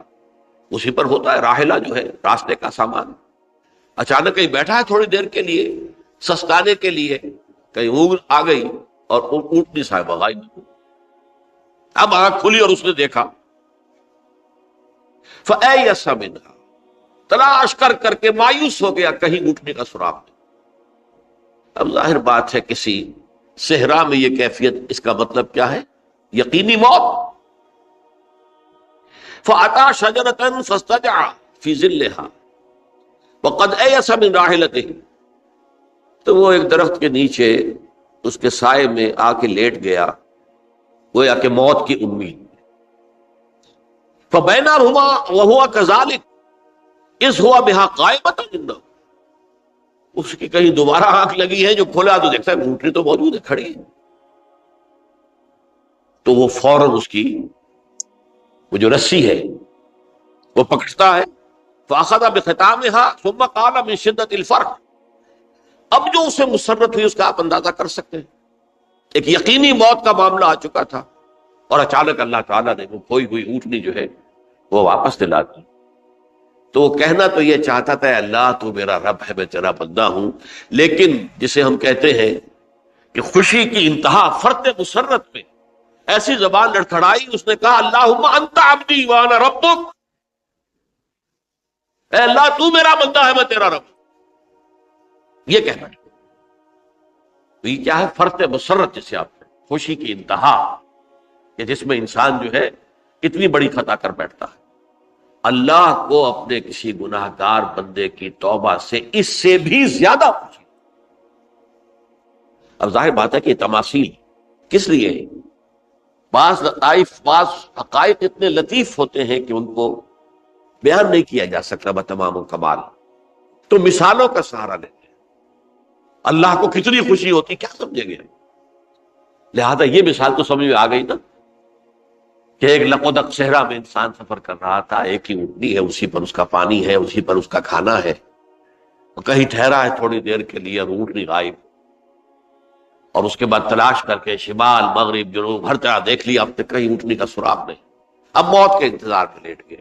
Speaker 1: اسی پر ہوتا ہے راحلہ جو ہے راستے کا سامان، اچانک کہیں بیٹھا ہے تھوڑی دیر کے لیے سستانے کے لیے، کہیں اونگ آ گئی اور اونٹنی صاحبہ غائب۔ اب آنکھ کھلی اور اس نے دیکھا، فَأَيَّسَ مِنْهَا، تلاش کر کر کے مایوس ہو گیا، کہیں اونٹنی کا سراغ نہیں۔ اب ظاہر بات ہے کسی صحرا میں یہ کیفیت، اس کا مطلب کیا ہے؟ یقینی موت۔ فَأَتَى شَجَرَةً فَاسْتَجَعَ فِي ظِلِّهَا وَقَدْ أَيَسَ مِنْ رَاحِلَتِهِ، تو وہ ایک درخت کے نیچے اس کے سائے میں آ کے لیٹ گیا، گویا کہ موت کی امید۔ فَبَيْنَهُمَا وَهُوَ كَذَلِكَ إِذْ هُوَ بِهَا قَائِمَةٌ عِندَهُ، اس کی کہیں دوبارہ آنکھ لگی ہے، جو کھولا تو دیکھتا ہے اونٹنی تو موجود ہے، کھڑی ہے، تو وہ فوراً اس کی وہ جو رسی ہے وہ پکڑتا ہے، فَأَخَذَ بِخِتَامِهَا ثُمَّ قَالَ مِن شِدَّةِ الْفَرْحِ، اب جو اسے مسرت ہوئی اس کا آپ اندازہ کر سکتے ہیں، ایک یقینی موت کا معاملہ آ چکا تھا، اور اچانک اللہ تعالیٰ نے وہ کھوئی ہوئی اونٹنی جو ہے وہ واپس دلا دی۔ تو وہ کہنا تو یہ چاہتا تھا، اللہ تو میرا رب ہے، میں تیرا بندہ ہوں، لیکن جسے ہم کہتے ہیں کہ خوشی کی انتہا فرط مسرت میں ایسی زبان لڑکھڑائی، اس نے کہا اللہم انت عبدی وانا ربک، اے اللہ تو میرا بندہ ہے، میں تیرا رب، یہ کہنا ہے۔ تو یہ کیا ہے؟ فرط مسرت، جسے آپ خوشی کی انتہا، کہ جس میں انسان جو ہے اتنی بڑی خطا کر بیٹھتا ہے۔ اللہ کو اپنے کسی گناہ گار بندے کی توبہ سے اس سے بھی زیادہ خوشی۔ اب ظاہر بات ہے کہ تماثیل کس لیے؟ بعض لطائف، بعض حقائق اتنے لطیف ہوتے ہیں کہ ان کو بیان نہیں کیا جا سکتا بتمام کمال، تو مثالوں کا سہارا لیتے ہیں۔ اللہ کو کتنی خوشی ہوتی، کیا سمجھیں گے؟ لہذا یہ مثال تو سمجھ میں آ گئی نا کہ ایک لقودق صحرا میں انسان سفر کر رہا تھا، ایک ہی اونٹنی ہے، اسی پر اس کا پانی ہے، اسی پر اس کا کھانا ہے، کہیں ٹھہرا ہے تھوڑی دیر کے لیے، اونٹنی غائب، اور اس کے بعد تلاش کر کے شمال مغرب جنوب ہر طرح دیکھ لیا، اب تک کہیں اونٹنی کا سراغ نہیں، اب موت کے انتظار میں لیٹ گئے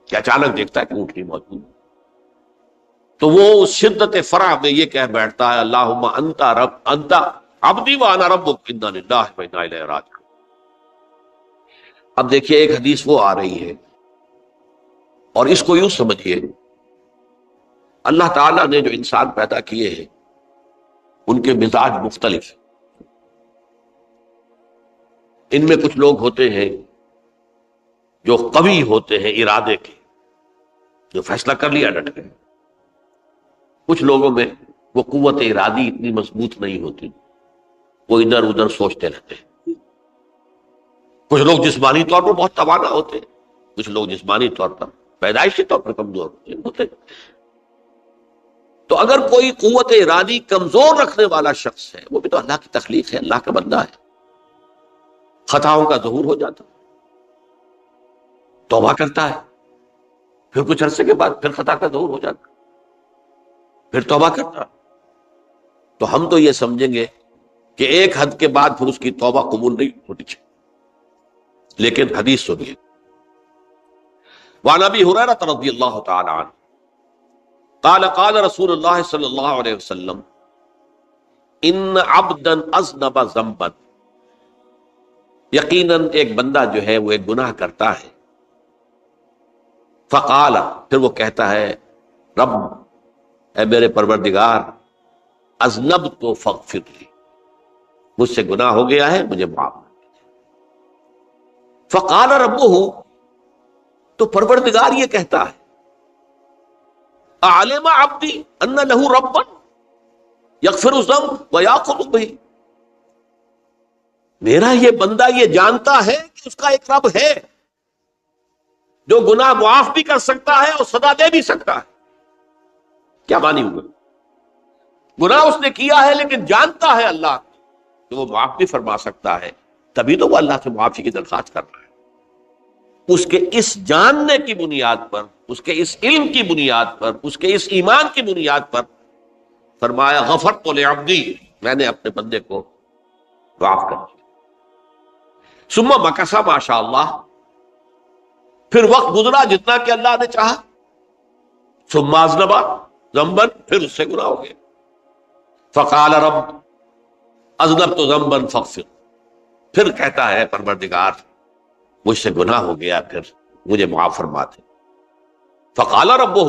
Speaker 1: کہ اچانک دیکھتا ہے کہ اونٹنی موجود ہے۔ تو وہ شدت فرح میں یہ کہہ بیٹھتا ہے اللہم انت رب انت عبدی وانا ربک انا للہ و انا الیہ راجعون۔ اب دیکھیے ایک حدیث وہ آ رہی ہے، اور اس کو یوں سمجھیے، اللہ تعالیٰ نے جو انسان پیدا کیے ہیں ان کے مزاج مختلف ہیں۔ ان میں کچھ لوگ ہوتے ہیں جو قوی ہوتے ہیں ارادے کے، جو فیصلہ کر لیا ڈٹ گئے۔ کچھ لوگوں میں وہ قوت ارادی اتنی مضبوط نہیں ہوتی، وہ ادھر ادھر سوچتے رہتے ہیں۔ کچھ لوگ جسمانی طور پر بہت توانا ہوتے ہیں، کچھ لوگ جسمانی طور پر پیدائشی طور پر کمزور ہوتے ہیں۔ تو اگر کوئی قوت ارادی کمزور رکھنے والا شخص ہے، وہ بھی تو اللہ کی تخلیق ہے، اللہ کا بندہ ہے، خطاؤں کا ظہور ہو جاتا، توبہ کرتا ہے، پھر کچھ عرصے کے بعد پھر خطا کا ظہور ہو جاتا، پھر توبہ کرتا، تو ہم تو یہ سمجھیں گے کہ ایک حد کے بعد پھر اس کی توبہ قبول نہیں ہوتی چاہیے۔ لیکن حدیث سنیے، وعن ابی ہریرہ رضی اللہ تعالی عنہ قال قال رسول اللہ صلی اللہ علیہ وسلم ان عبدا اذنب ذنبا، یقیناً ایک بندہ جو ہے وہ ایک گناہ کرتا ہے، فقال، پھر وہ کہتا ہے رب، اے میرے پروردگار، اذنبت فاغفر لی، مجھ سے گناہ ہو گیا ہے، مجھے معاف کر۔ فقال ربہ، تو پروردگار یہ کہتا ہے اعلم عبدی ان لہ ربا یغفر الذنب ویاخذ بہ، میرا یہ بندہ یہ جانتا ہے کہ اس کا ایک رب ہے جو گناہ معاف بھی کر سکتا ہے اور سزا دے بھی سکتا ہے۔ کیا معنی ہوگا؟ گناہ اس نے کیا ہے لیکن جانتا ہے اللہ کہ وہ معاف بھی فرما سکتا ہے، تبھی تو وہ اللہ سے معافی کی درخواست کر رہا ہے۔ اس کے اس جاننے کی بنیاد پر، اس کے اس علم کی بنیاد پر، اس کے اس ایمان کی بنیاد پر فرمایا غفرت لعبدی، میں نے اپنے بندے کو معاف کر دیا۔ ثم مکث ما شاء اللہ، پھر وقت گزرا جتنا کہ اللہ نے چاہا، ثم اذنب ذنبا، پھر اس سے گناہ ہو گیا، فقال رب اذنبت ذنبا فاغفر، پھر کہتا ہے پروردگار مجھ سے گناہ ہو گیا، پھر مجھے معاف فرما دے۔ فقال ربہ،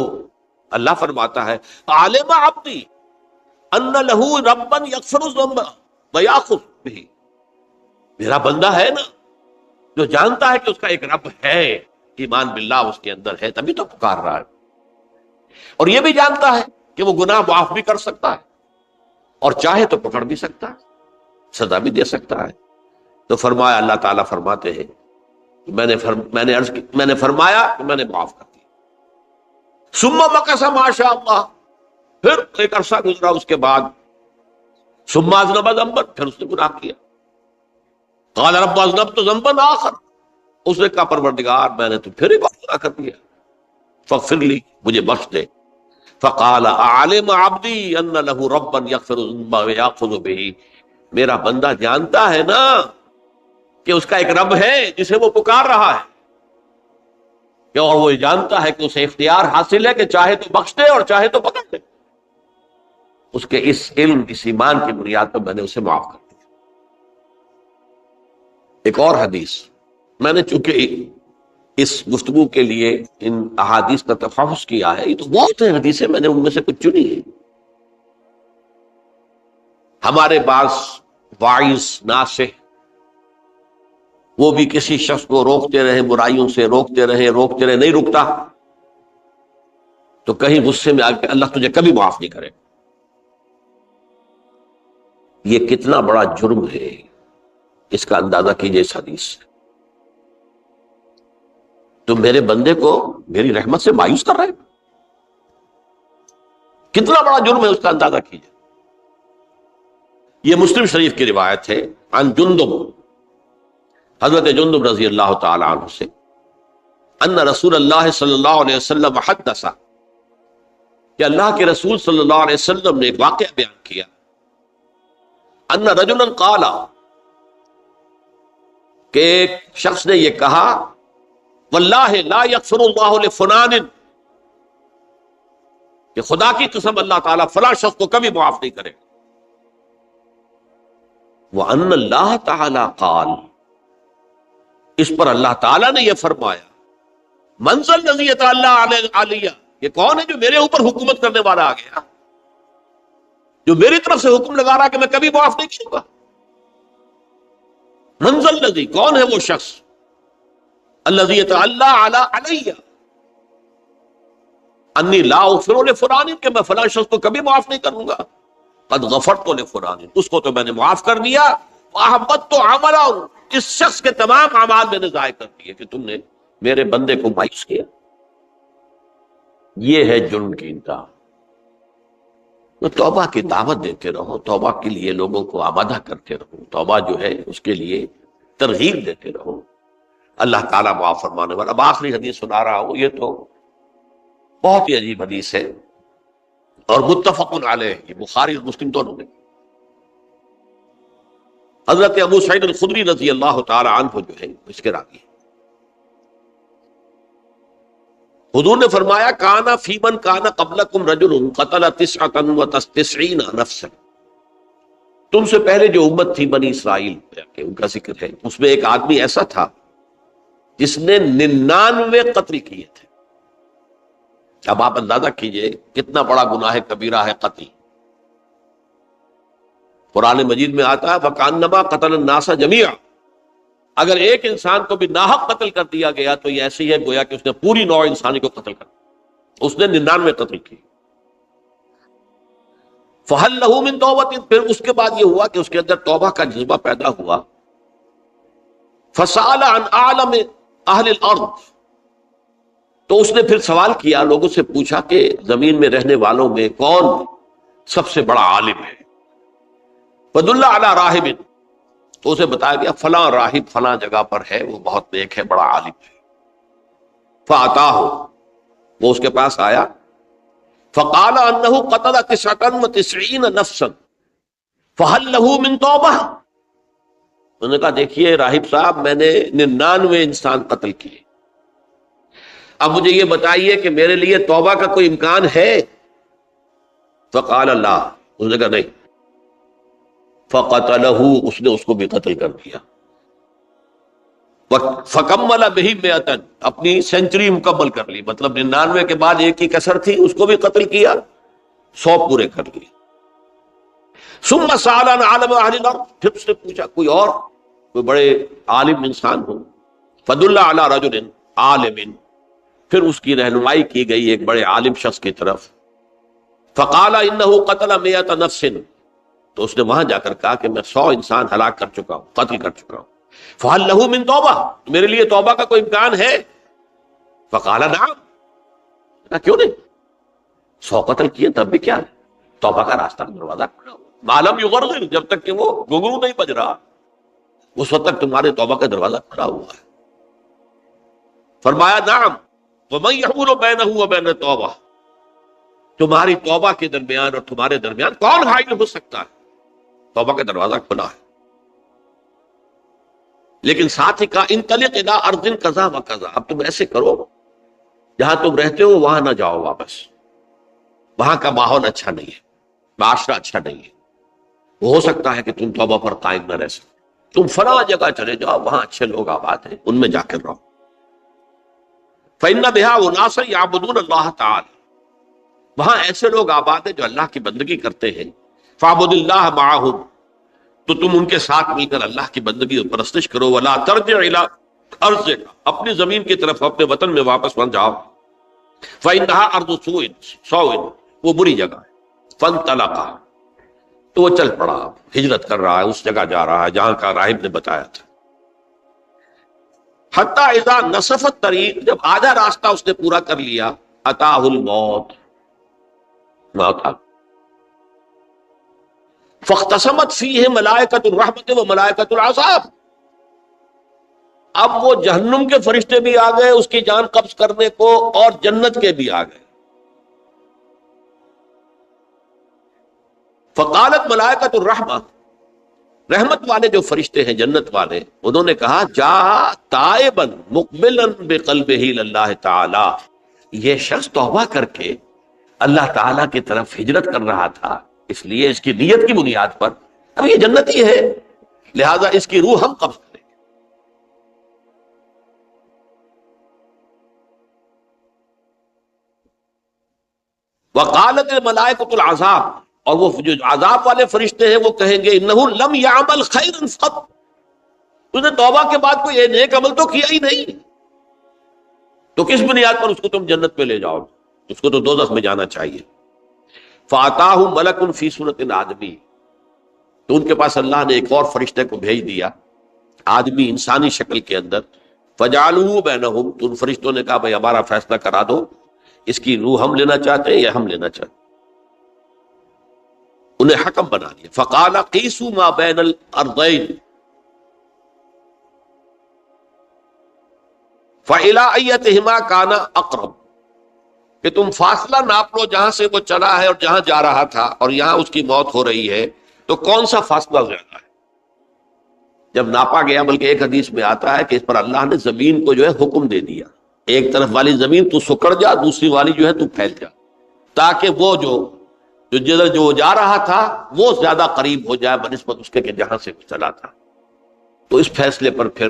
Speaker 1: اللہ فرماتا ہے عالم عبدی ان لہ ربا یغفر الذنب ویاخذ بہ، میرا بندہ ہے نا جو جانتا ہے کہ اس کا ایک رب ہے، ایمان باللہ اس کے اندر ہے، تبھی تو پکار رہا ہے، اور یہ بھی جانتا ہے کہ وہ گناہ معاف بھی کر سکتا ہے اور چاہے تو پکڑ بھی سکتا ہے، سزا بھی دے سکتا ہے۔ تو فرمایا، اللہ تعالیٰ فرماتے ہیں میں نے فرمایا کہ میں نے معاف کر دیا۔ ثم مکث ما شاء اللہ، پھر ایک عرصہ گزرا اس کے بعد، ثم اذنب ذنبا، پھر اس نے گناہ کیا، قال رب اذنبت ذنبا آخر، اس نے کہا پروردگار میں نے تو پھر ایک اور گناہ کر دیا، فاغفر لی، مجھے بخش دے۔ فقال اعلم عبدی ان لہ ربا یغفر الذنب ویاخذ بہ، میرا بندہ جانتا ہے نا کہ اس کا ایک رب ہے جسے وہ پکار رہا ہے، اور وہ جانتا ہے کہ اسے اختیار حاصل ہے کہ چاہے تو بخش دے اور چاہے تو پکڑ دے۔ اس کے اس علم، اس ایمان کی بنیاد پر میں نے اسے معاف کر دیا۔ ایک اور حدیث، میں نے چونکہ اس گفتگو کے لیے ان احادیث کا تفحص کیا ہے، یہ تو بہت ہیں حدیثیں، میں نے ان میں سے کچھ چنی ہے۔ ہمارے بعض واعظ ناصح وہ بھی کسی شخص کو روکتے رہے، برائیوں سے روکتے رہے، نہیں رکتا، تو کہیں غصے میں آ کے اللہ تجھے کبھی معاف نہیں کرے۔ یہ کتنا بڑا جرم ہے، اس کا اندازہ کیجئے اس حدیث سے۔ تو میرے بندے کو میری رحمت سے مایوس کر رہے، کتنا بڑا جرم ہے، اس کا اندازہ کیجئے۔ یہ مسلم شریف کی روایت ہے عن جندب، حضرت جندب رضی اللہ تعالی عنہ سے، ان رسول اللہ صلی اللہ علیہ وسلم حدث، کہ اللہ کے رسول صلی اللہ علیہ وسلم نے ایک واقعہ بیان کیا، ان رجلا قال، کہ ایک شخص نے یہ کہا، واللہ لا یغفر اللہ لفلان، کہ خدا کی قسم اللہ تعالیٰ فلاں شخص کو کبھی معاف نہیں کرے، وَأَنَّ اللَّهَ تَعَالَى قَالَ، اس پر اللہ تعالیٰ نے یہ فرمایا، مَنْ ذَا الَّذِي يَتَعَالَّىٰ عَلَيَّ، یہ کون ہے جو میرے اوپر حکومت کرنے والا آ گیا، جو میری طرف سے حکم لگا رہا کہ میں کبھی معاف نہیں کروں گا۔ مَنْ ذَا الَّذِي، کون ہے وہ شخص، الَّذِي يَتَعَالَّىٰ عَلَيَّ اَنِّي لَا أَغْفِرُ لِفُلَانٍ، کہ میں فلاں شخص کو کبھی معاف نہیں کروں گا، قد غفرت لفلان، اس کو تو میں نے معاف کر دیا، وَأَحْبَطْتُ عَمَلَهُ، اس شخص کے تمام اعمال میں نے ضائع کر دیے کہ تم نے میرے بندے کو مایوس کیا۔ یہ ہے جرم کی انتہا۔ تو توبہ کی دعوت دیتے رہو، توبہ کے لیے لوگوں کو آمادہ کرتے رہو، توبہ جو ہے اس کے لیے ترغیب دیتے رہو، اللہ تعالیٰ معاف فرمانے والا۔ اب آخری حدیث سنا رہا ہوں، یہ تو بہت ہی عجیب حدیث ہے اور متفق علیہ، یہ بخاری اور مسلم دونوں نے۔ حضرت ابو سعید الخدری رضی اللہ تعالی عنہ جو ہے اس کے راوی، حضور نے فرمایا، کانا فی من کانا قبلکم رجل قتل 99 نفسا، تم سے پہلے جو امت تھی بنی اسرائیل، ان کا ذکر ہے، اس میں ایک آدمی ایسا تھا جس نے 99 قتل کیے تھے۔ اب آپ اندازہ کیجئے کتنا بڑا گناہ کبیرہ ہے قتل۔ قرآن مجید میں آتا ہے فَكَأَنَّمَا قَتَلَ النَّاسَ جَمِيعًا، اگر ایک انسان کو بھی ناحق قتل کر دیا گیا تو یہ ایسی ہے گویا کہ اس نے پوری نوع انسانی کو قتل کر دیا، اس نے 99 قتل کی۔ فَهَلْ لَهُ مِن تَوْبَةٍ، پھر اس کے بعد یہ ہوا کہ اس کے اندر توبہ کا جذبہ پیدا ہوا۔ فَسَأَلَ عَنْ أَعْلَمِ أَهْلِ الْأَرْضِ، تو اس نے پھر سوال کیا، لوگوں سے پوچھا کہ زمین میں رہنے والوں میں کون سب سے بڑا عالم ہے۔ فَدُلَّ عَلَىٰ رَاهِبٍ، تو اسے بتایا گیا فلاں راہب فلاں جگہ پر ہے، وہ بہت نیک ہے، بڑا عالم ہے۔ فَأَتَاهُ، وہ اس کے پاس آیا، فَقَالَ أَنَّهُ قَتَلَ 99 نَفْسًا فَهَلْ لَهُ مِن تَوْبَةٍ، انہوں نے کہا دیکھیے راہب صاحب، میں نے 99 انسان قتل کیے، اب مجھے یہ بتائیے کہ میرے لیے توبہ کا کوئی امکان ہے؟ فقال اللہ، اس نے کہا نہیں۔ فقتلہ، اس نے اس کو بھی قتل کر دیا۔ فکمل بہ 100، اپنی سینچری مکمل کر لی، مطلب 99 کے بعد ایک ہی کسر تھی، اس کو بھی قتل کیا، 100 پورے کر لیے۔ ثم سأل عن عالم اہل الارض، پھر اس نے پوچھا کوئی اور، کوئی بڑے عالم انسان ہو۔ فدل علی رجل عالم، پھر اس کی رہنمائی کی گئی ایک بڑے عالم شخص کی طرف۔ فقال انہ قتل 100 نفس، تو اس نے وہاں جا کر کہا کہ میں 100 انسان ہلاک کر چکا ہوں، قتل کر چکا ہوں۔ فہل لہ من توبہ، میرے لیے توبہ کا کوئی امکان ہے؟ فقال نعم، کیوں نہیں، 100 قتل کیے تب بھی کیا ہے، توبہ کا راستہ دروازہ کھلا ہوا، معلوم یغرغر، جب تک کہ وہ گھنگرو نہیں بج رہا اس وقت تک تمہارے توبہ کا دروازہ کھلا ہوا ہے۔ فرمایا نعم، وَمَن يَحُولُ بَيْنَهُ وَبَيْنَ التَّوْبَةِ، تمہاری توبہ کے درمیان اور تمہارے درمیان کون حائل ہو سکتا ہے، توبہ کا دروازہ کھلا ہے۔ لیکن ساتھ ہی کہا انطلق الی ارض کذا و کذا، اب تم ایسے کرو جہاں تم رہتے ہو وہاں نہ جاؤ واپس، وہاں کا ماحول اچھا نہیں ہے، معاشرہ اچھا نہیں ہے، وہ ہو سکتا ہے کہ تم توبہ پر قائم نہ رہ سکو، تم فلاں جگہ چلے جاؤ، وہاں اچھے لوگ آباد ہیں، ان میں جا کر رہو۔ فإن بها أناسا يعبدون اللہ تعالی، وہاں ایسے لوگ آباد ہیں جو اللہ کی بندگی کرتے ہیں۔ فاعبد اللہ معهم، تو تم ان کے ساتھ مل کر اللہ کی بندگی اور پرستش کرو۔ ولا ترجع الى ارضک، اپنی زمین کی طرف اپنے وطن میں واپس مت جاؤ۔ فإنها ارض سوء، وہ بری جگہ ہے۔ فانطلقا، تو وہ چل پڑا، ہجرت کر رہا ہے، اس جگہ جا رہا ہے جہاں کا راہب نے بتایا تھا۔ حتی اذا نصف الطریق، جب آدھا راستہ اس نے پورا کر لیا، اتاہ الموت، موت آ، فاختصمت فیہ ملائکۃ الرحمت و ملائکۃ العذاب. اب وہ جہنم کے فرشتے بھی آ گئے اس کی جان قبض کرنے کو، اور جنت کے بھی آ گئے. فقالت ملائکۃ الرحمہ، رحمت والے جو فرشتے ہیں جنت والے، انہوں نے کہا جا تائبا مقبلا بقلبہ اللہ تعالی، یہ شخص توبہ کر کے اللہ تعالیٰ کی طرف ہجرت کر رہا تھا، اس لیے اس کی نیت کی بنیاد پر اب یہ جنتی ہے، لہذا اس کی روح ہم قبض کریں گے. وقالت الملائکۃ العذاب، اور وہ جو عذاب والے فرشتے ہیں وہ کہیں گے انہ لم یعمل خیرا قط، اس نے توبہ کے بعد کوئی نیک عمل تو کیا ہی نہیں، تو کس بنیاد پر اس کو تم جنت میں لے جاؤ، اس کو تو دوزخ میں جانا چاہیے. فاتاہ ملک فی صورت آدمی، تو ان کے پاس اللہ نے ایک اور فرشتے کو بھیج دیا آدمی انسانی شکل کے اندر. فجعلوا بینہم، تو ان فرشتوں نے کہا بھائی ہمارا فیصلہ کرا دو، اس کی روح ہم لینا چاہتے ہیں یا ہم لینا چاہتے ہیں. انہیں حکم بنا دیا. فقال قیسوا ما بین الارضین فإلی ایتہما کان اقرب، کہ تم فاصلہ ناپ لو جہاں سے وہ چلا ہے اور جہاں جا رہا تھا، اور یہاں اس کی موت ہو رہی ہے، تو کون سا فاصلہ زیادہ ہے. جب ناپا گیا، بلکہ ایک حدیث میں آتا ہے کہ اس پر اللہ نے زمین کو جو ہے حکم دے دیا، ایک طرف والی زمین تو سکڑ جا، دوسری والی جو ہے تو پھیل جا، تاکہ وہ جو جدھر جو جا رہا تھا وہ زیادہ قریب ہو جائے بنسبت اس کے کہ جہاں سے چلا تھا. تو اس فیصلے پر پھر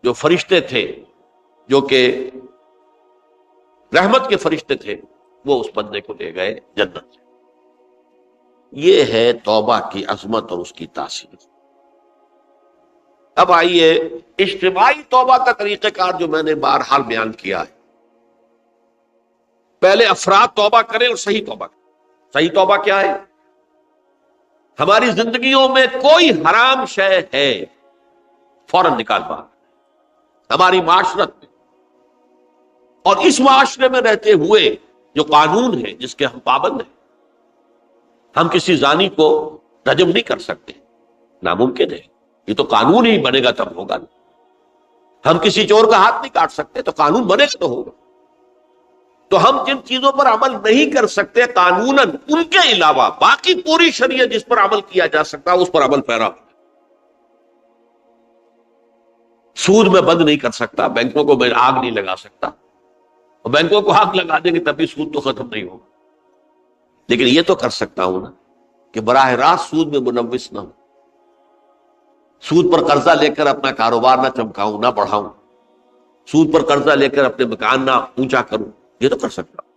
Speaker 1: جو فرشتے تھے جو کہ رحمت کے فرشتے تھے وہ اس بندے کو لے گئے جنت سے. یہ ہے توبہ کی عظمت اور اس کی تاثیر. اب آئیے اجتماعی توبہ کا طریقہ کار جو میں نے بہرحال بیان کیا ہے. پہلے افراد توبہ کریں اور صحیح توبہ کریں. صحیح توبہ کیا ہے؟ ہماری زندگیوں میں کوئی حرام شے ہے فوراً نکال باہر، ہماری معاشرت میں اور اس معاشرے میں رہتے ہوئے جو قانون ہے جس کے ہم پابند ہیں. ہم کسی زانی کو رجم نہیں کر سکتے، ناممکن ہے، یہ تو قانون ہی بنے گا تب ہوگا. ہم کسی چور کا ہاتھ نہیں کاٹ سکتے، تو قانون بنے گا تو ہوگا. تو ہم جن چیزوں پر عمل نہیں کر سکتے قانوناً، ان کے علاوہ باقی پوری شریعت جس پر عمل کیا جا سکتا اس پر عمل پیرا. سود میں بند نہیں کر سکتا، بینکوں کو میں آگ نہیں لگا سکتا، اور بینکوں کو آگ لگا دیں گے تب بھی سود تو ختم نہیں ہوگا. لیکن یہ تو کر سکتا ہوں نا کہ براہ راست سود میں ملوث نہ ہوں، سود پر قرضہ لے کر اپنا کاروبار نہ چمکاؤں نہ بڑھاؤں، سود پر قرضہ لے کر اپنے مکان نہ اونچا کروں، یہ تو کر سکتا ہوں.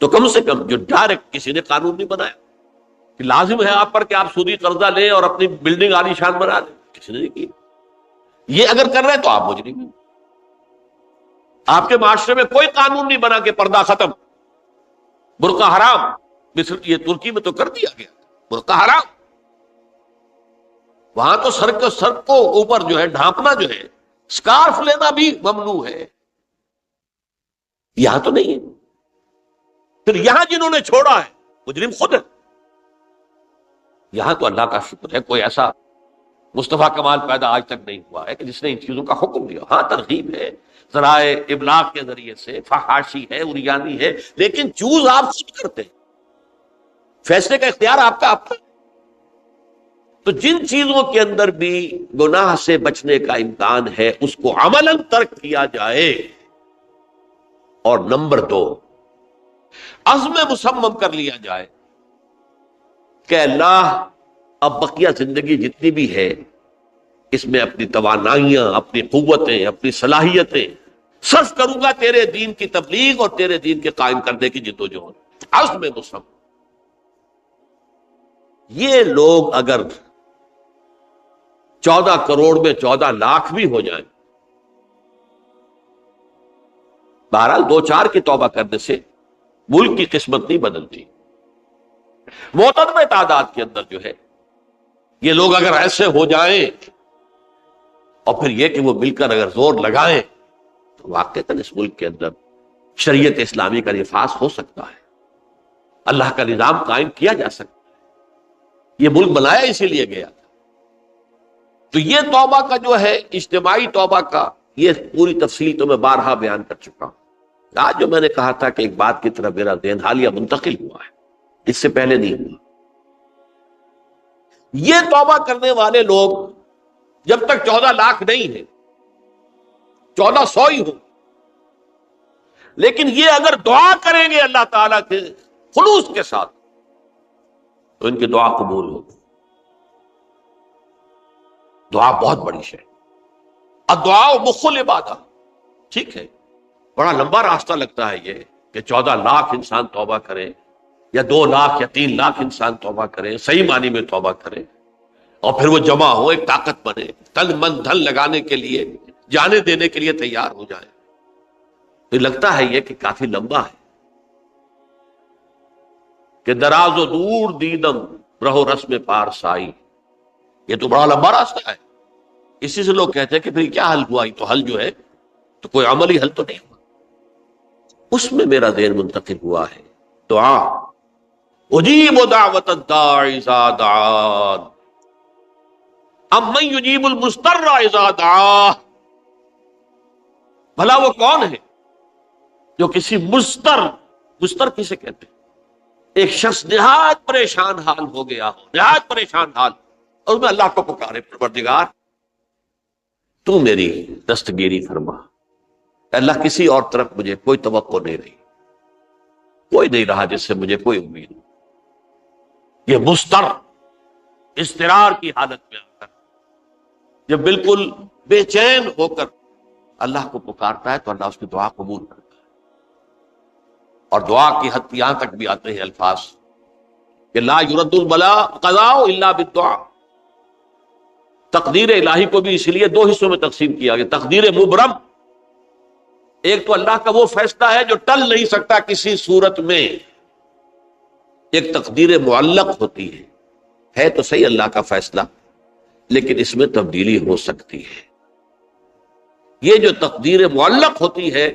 Speaker 1: تو کم سے کم جو ڈائریکٹ کسی نے قانون نہیں بنایا کہ لازم ہے آپ پر کہ آپ سودی قرضہ لیں اور اپنی بلڈنگ عالی شان بنا دیں، کسی نے نہیں کی. یہ اگر کر رہے تو آپ مجرم ہیں. آپ کے معاشرے میں کوئی قانون نہیں بنا کہ پردہ ختم، برقع حرام. مصر یہ ترکی میں تو کر دیا گیا برقع حرام. وہاں تو سر کو اوپر جو ہے ڈھانپنا جو ہے، سکارف لینا بھی ممنوع ہے. یہاں تو نہیں ہے. پھر یہاں جنہوں نے چھوڑا ہے مجرم خود ہے. یہاں تو اللہ کا شکر ہے کوئی ایسا مصطفیٰ کمال پیدا آج تک نہیں ہوا ہے کہ جس نے ان چیزوں کا حکم دیا. ہاں ترغیب ہے ذرائع ابلاغ کے ذریعے سے، فحاشی ہے، اریانی ہے، لیکن چوز آپ خود کرتے ہیں، فیصلے کا اختیار آپ کا. تو جن چیزوں کے اندر بھی گناہ سے بچنے کا امکان ہے اس کو عملاً ترک کیا جائے. اور نمبر 2، عزم مصمم کر لیا جائے کہ اللہ اب بقیہ زندگی جتنی بھی ہے اس میں اپنی توانائیاں، اپنی قوتیں، اپنی صلاحیتیں صرف کروں گا تیرے دین کی تبلیغ اور تیرے دین کے قائم کرنے کی جدوجہد. عزم مصمم. یہ لوگ اگر 14 کروڑ میں 14 لاکھ بھی ہو جائیں، بہرحال 2-4 کی توبہ کرنے سے ملک کی قسمت نہیں بدلتی. معتدل تعداد کے اندر جو ہے یہ لوگ اگر ایسے ہو جائیں اور پھر یہ کہ وہ مل کر اگر زور لگائیں تو واقعتاً اس ملک کے اندر شریعت اسلامی کا نفاذ ہو سکتا ہے، اللہ کا نظام قائم کیا جا سکتا ہے. یہ ملک بنایا اسی لیے گیا تھا. تو یہ توبہ کا جو ہے اجتماعی توبہ کا یہ پوری تفصیل تو میں بارہا بیان کر چکا ہوں. آج جو میں نے کہا تھا کہ ایک بات کی طرف میرا ذہن حالیہ منتقل ہوا ہے، اس سے پہلے نہیں ہوا. یہ توبہ کرنے والے لوگ جب تک 14 لاکھ نہیں ہیں، 1400 ہی ہوں، لیکن یہ اگر دعا کریں گے اللہ تعالیٰ کے خلوص کے ساتھ تو ان کی دعا قبول ہوگی. دعا بہت بڑی شے. الدعاء مخ العبادہ. ٹھیک ہے، بڑا لمبا راستہ لگتا ہے یہ کہ 14 لاکھ انسان توبہ کرے یا 2 لاکھ یا 3 لاکھ انسان توبہ کرے، صحیح معنی میں توبہ کرے، اور پھر وہ جمع ہو، ایک طاقت بنے، تن من دھن لگانے کے لیے، جانے دینے کے لیے تیار ہو جائے. تو لگتا ہے یہ کہ کافی لمبا ہے کہ دراز و دور دیدم رہو رسم پارسائی. یہ تو بڑا لمبا راستہ ہے. اسی سے لوگ کہتے ہیں کہ پھر کیا حل ہوا؟ تو حل جو ہے تو کوئی عملی حل تو نہیں ہوا. اس میں میرا ذہن منتقل ہوا ہے دعا. اجیب دعوت الداعی اذا دعان امن یجیب المضطر اذا دعاہ. بھلا وہ کون ہے جو کسی مضطر کسے کہتے ہیں؟ ایک شخص نہایت پریشان حال ہو گیا ہو، نہایت پریشان حال، اور میں اللہ کو پکارے، پروردگار تو میری دستگیری فرما. اللہ کسی اور طرف مجھے کوئی توقع نہیں رہی، کوئی نہیں رہا جس سے مجھے کوئی امید. یہ مضطر اضطرار کی حالت میں آ کر جب بالکل بے چین ہو کر اللہ کو پکارتا ہے تو اللہ اس کی دعا قبول کرتا ہے. اور دعا کی حد یہاں تک بھی آتے ہیں الفاظ کہ لا یرد البلاء قضاء الا بالدعاء. تقدیر الہی کو بھی اس لیے 2 حصوں میں تقسیم کیا گیا. تقدیر مبرم، ایک تو اللہ کا وہ فیصلہ ہے جو ٹل نہیں سکتا کسی صورت میں. ایک تقدیر معلق ہوتی ہے تو صحیح اللہ کا فیصلہ، لیکن اس میں تبدیلی ہو سکتی ہے. یہ جو تقدیر معلق ہوتی ہے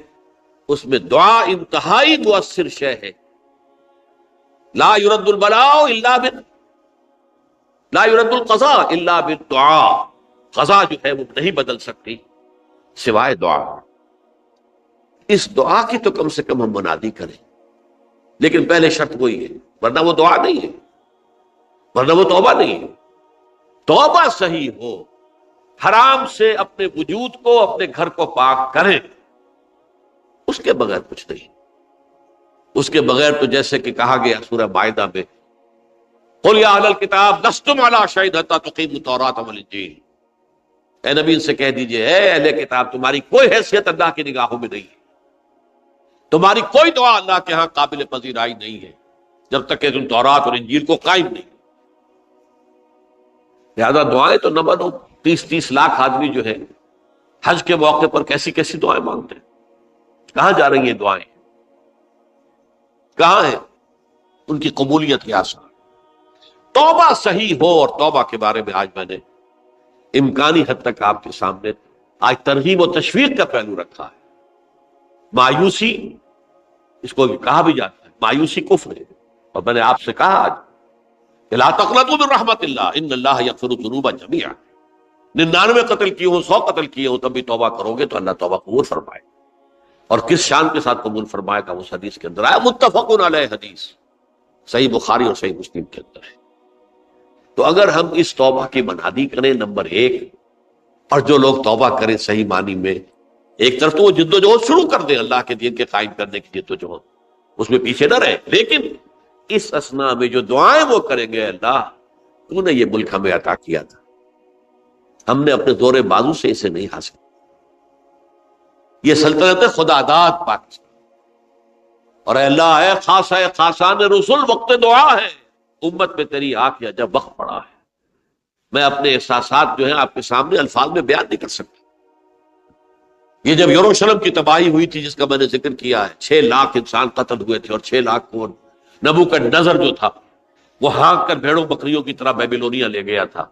Speaker 1: اس میں دعا انتہائی مؤثر شے ہے. لا يرد البلاء الا لا يرد القضاء الا بالدعاء. قضا جو ہے وہ نہیں بدل سکتی سوائے دعا. اس دعا کی تو کم سے کم ہم منادی کریں، لیکن پہلے شرط وہی ہے، ورنہ وہ دعا نہیں ہے، ورنہ وہ توبہ نہیں ہے. توبہ صحیح ہو، حرام سے اپنے وجود کو، اپنے گھر کو پاک کریں، اس کے بغیر کچھ نہیں. اس کے بغیر تو جیسے کہ کہا گیا سورہ مائدہ میں قل یا اہل الکتاب لستم علی شیء حتی تقیموا التوراۃ والانجیل. اے نبی ان سے کہہ دیجئے اے اہل کتاب تمہاری کوئی حیثیت اللہ کی نگاہوں میں نہیں ہے، تمہاری کوئی دعا اللہ کے ہاں قابل پذیرائی نہیں ہے جب تک کہ تم تورات اور انجیل کو قائم نہیں. لہذا دعائیں تو نہ بنو. 30 لاکھ آدمی جو ہے حج کے موقع پر کیسی کیسی دعائیں مانگتے ہیں. کہاں جا رہی ہیں دعائیں؟ کہاں ہیں ان کی قبولیت کے آثار؟ توبہ صحیح ہو. اور توبہ کے بارے میں آج میں نے امکانی حد تک آپ کے سامنے آج ترغیب و تشویق کا پہلو رکھا ہے. مایوسی اس کو کہا بھی جاتا ہے، مایوسی کفر ہے. اور میں نے آپ سے کہا آج کہ لا تقنطوا من رحمت اللہ ان اللہ یغفر الذنوب جميعا. 99 قتل کیے ہوں، 100 قتل کیے ہوں، تب بھی توبہ کرو گے تو اللہ توبہ قبول فرمائے. اور کس شان کے ساتھ قبول فرمائے گا اس حدیث کے اندر آیا، متفق علیہ حدیث صحیح بخاری اور صحیح مسلم کے اندر ہے. تو اگر ہم اس توبہ کی منادی کریں نمبر 1، اور جو لوگ توبہ کریں صحیح معنی میں، ایک طرف تو وہ جد و جہد شروع کر دیں اللہ کے دین کے قائم کرنے کی جد و جہد، اس میں پیچھے نہ رہے، لیکن اس اثناء میں جو دعائیں وہ کریں گے، اللہ تو نے یہ ملک ہمیں عطا کیا تھا، ہم نے اپنے زور بازو سے اسے نہیں حاصل، یہ سلطنت خدا داد پاکستان، اور اے اللہ اے خاص ہے خاصان رسول وقت دعا ہے، امت میں تیری آنکھ یا جب وقت پڑا ہے. میں اپنے احساسات جو ہیں آپ کے سامنے الفاظ میں بیان نہیں کر سکتا. یہ جب یروشلم کی تباہی ہوئی تھی جس کا میں نے ذکر کیا ہے، 6 لاکھ انسان قتل ہوئے تھے، اور 6 لاکھ کو نبوکدنضر جو تھا وہ ہانک کر بھیڑوں بکریوں کی طرح بیبیلونیا لے گیا تھا.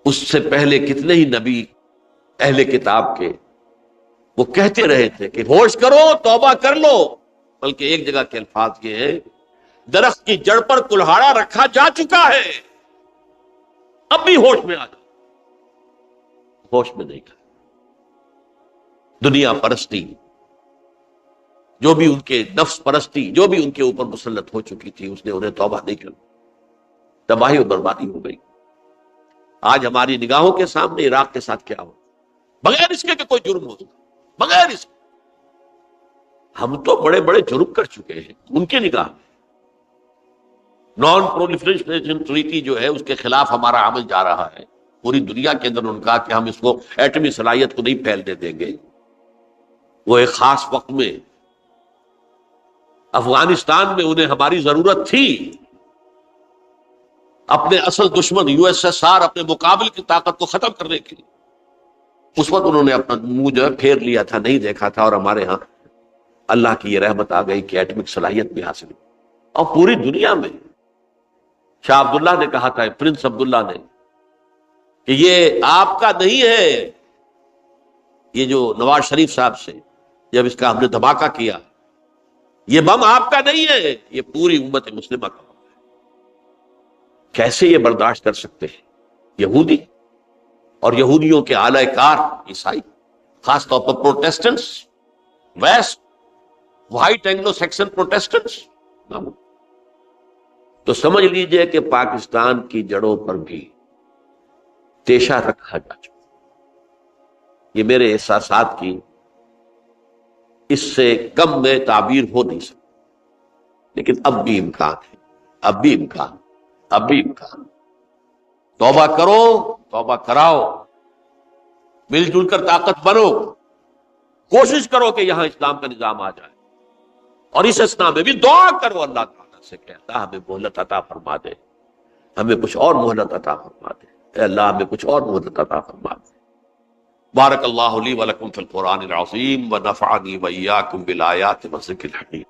Speaker 1: اس سے پہلے کتنے ہی نبی اہل کتاب کے وہ کہتے رہے تھے کہ ہوش کرو، توبہ کر لو، بلکہ ایک جگہ کے الفاظ یہ ہیں درخت کی جڑ پر کلہاڑا رکھا جا چکا ہے، اب بھی ہوش میں آ جاؤ، ہوش میں نہیں کھا۔ دنیا پرستی، جو بھی ان کے نفس پرستی جو بھی ان کے اوپر مسلط ہو چکی تھی، اس نے انہیں توبہ نہیں کی، تباہی اور بربادی ہو گئی۔ آج ہماری نگاہوں کے سامنے عراق کے ساتھ کیا ہو، بغیر اس کے کہ کوئی جرم ہو، بغیر اس کے ہم تو بڑے بڑے جرم کر چکے ہیں ان کی نگاہ میں۔ نان پرولیفریشن ٹریٹی جو ہے اس کے خلاف ہمارا عمل جا رہا ہے، پوری دنیا کے اندر ان کا کہ ہم اس کو ایٹمی صلاحیت کو نہیں پھیلنے دیں گے۔ وہ ایک خاص وقت میں افغانستان میں انہیں ہماری ضرورت تھی، اپنے اصل دشمن یو ایس ایس آر، اپنے مقابل کی طاقت کو ختم کرنے کے لیے، اس وقت انہوں نے اپنا منہ جو ہے پھیر لیا تھا، نہیں دیکھا تھا، اور ہمارے ہاں اللہ کی یہ رحمت آ گئی کہ ایٹمک صلاحیت بھی حاصل ہوئی۔ اور پوری دنیا میں شاہ عبداللہ نے کہا تھا، پرنس عبداللہ نے، کہ یہ آپ کا نہیں ہے، یہ جو نواز شریف صاحب سے جب اس کا ہم نے دھماکہ کیا، یہ بم آپ کا نہیں ہے، یہ پوری امت مسلمہ کا بم ہے۔ کیسے یہ برداشت کر سکتے ہیں یہودی اور یہودیوں کے اعلی کار عیسائی، خاص طور پر Protestants, west white Anglo Saxon Protestants? تو سمجھ لیجئے کہ پاکستان کی جڑوں پر بھی تیشہ رکھا جا چکا۔ یہ میرے احساسات کی اس سے کم میں تعبیر ہو نہیں سکتی، لیکن اب بھی امکان ہے، اب بھی امکان، اب بھی امکان۔ توبہ کرو، توبہ کراؤ، مل جل کر طاقت بنو، کوشش کرو کہ یہاں اسلام کا نظام آ جائے، اور اس اسنا میں بھی دعا کرو اللہ تعالیٰ سے کہ اللہ ہمیں مہلت عطا فرما دے، ہمیں کچھ اور مہلت عطا فرما دے، اے اللہ ہمیں کچھ اور مہلت عطا فرما دے۔ بارک اللہ لی ولکم فی القرآن العظیم ونفعنی وإیاکم بالآیات والذکر الحکیم۔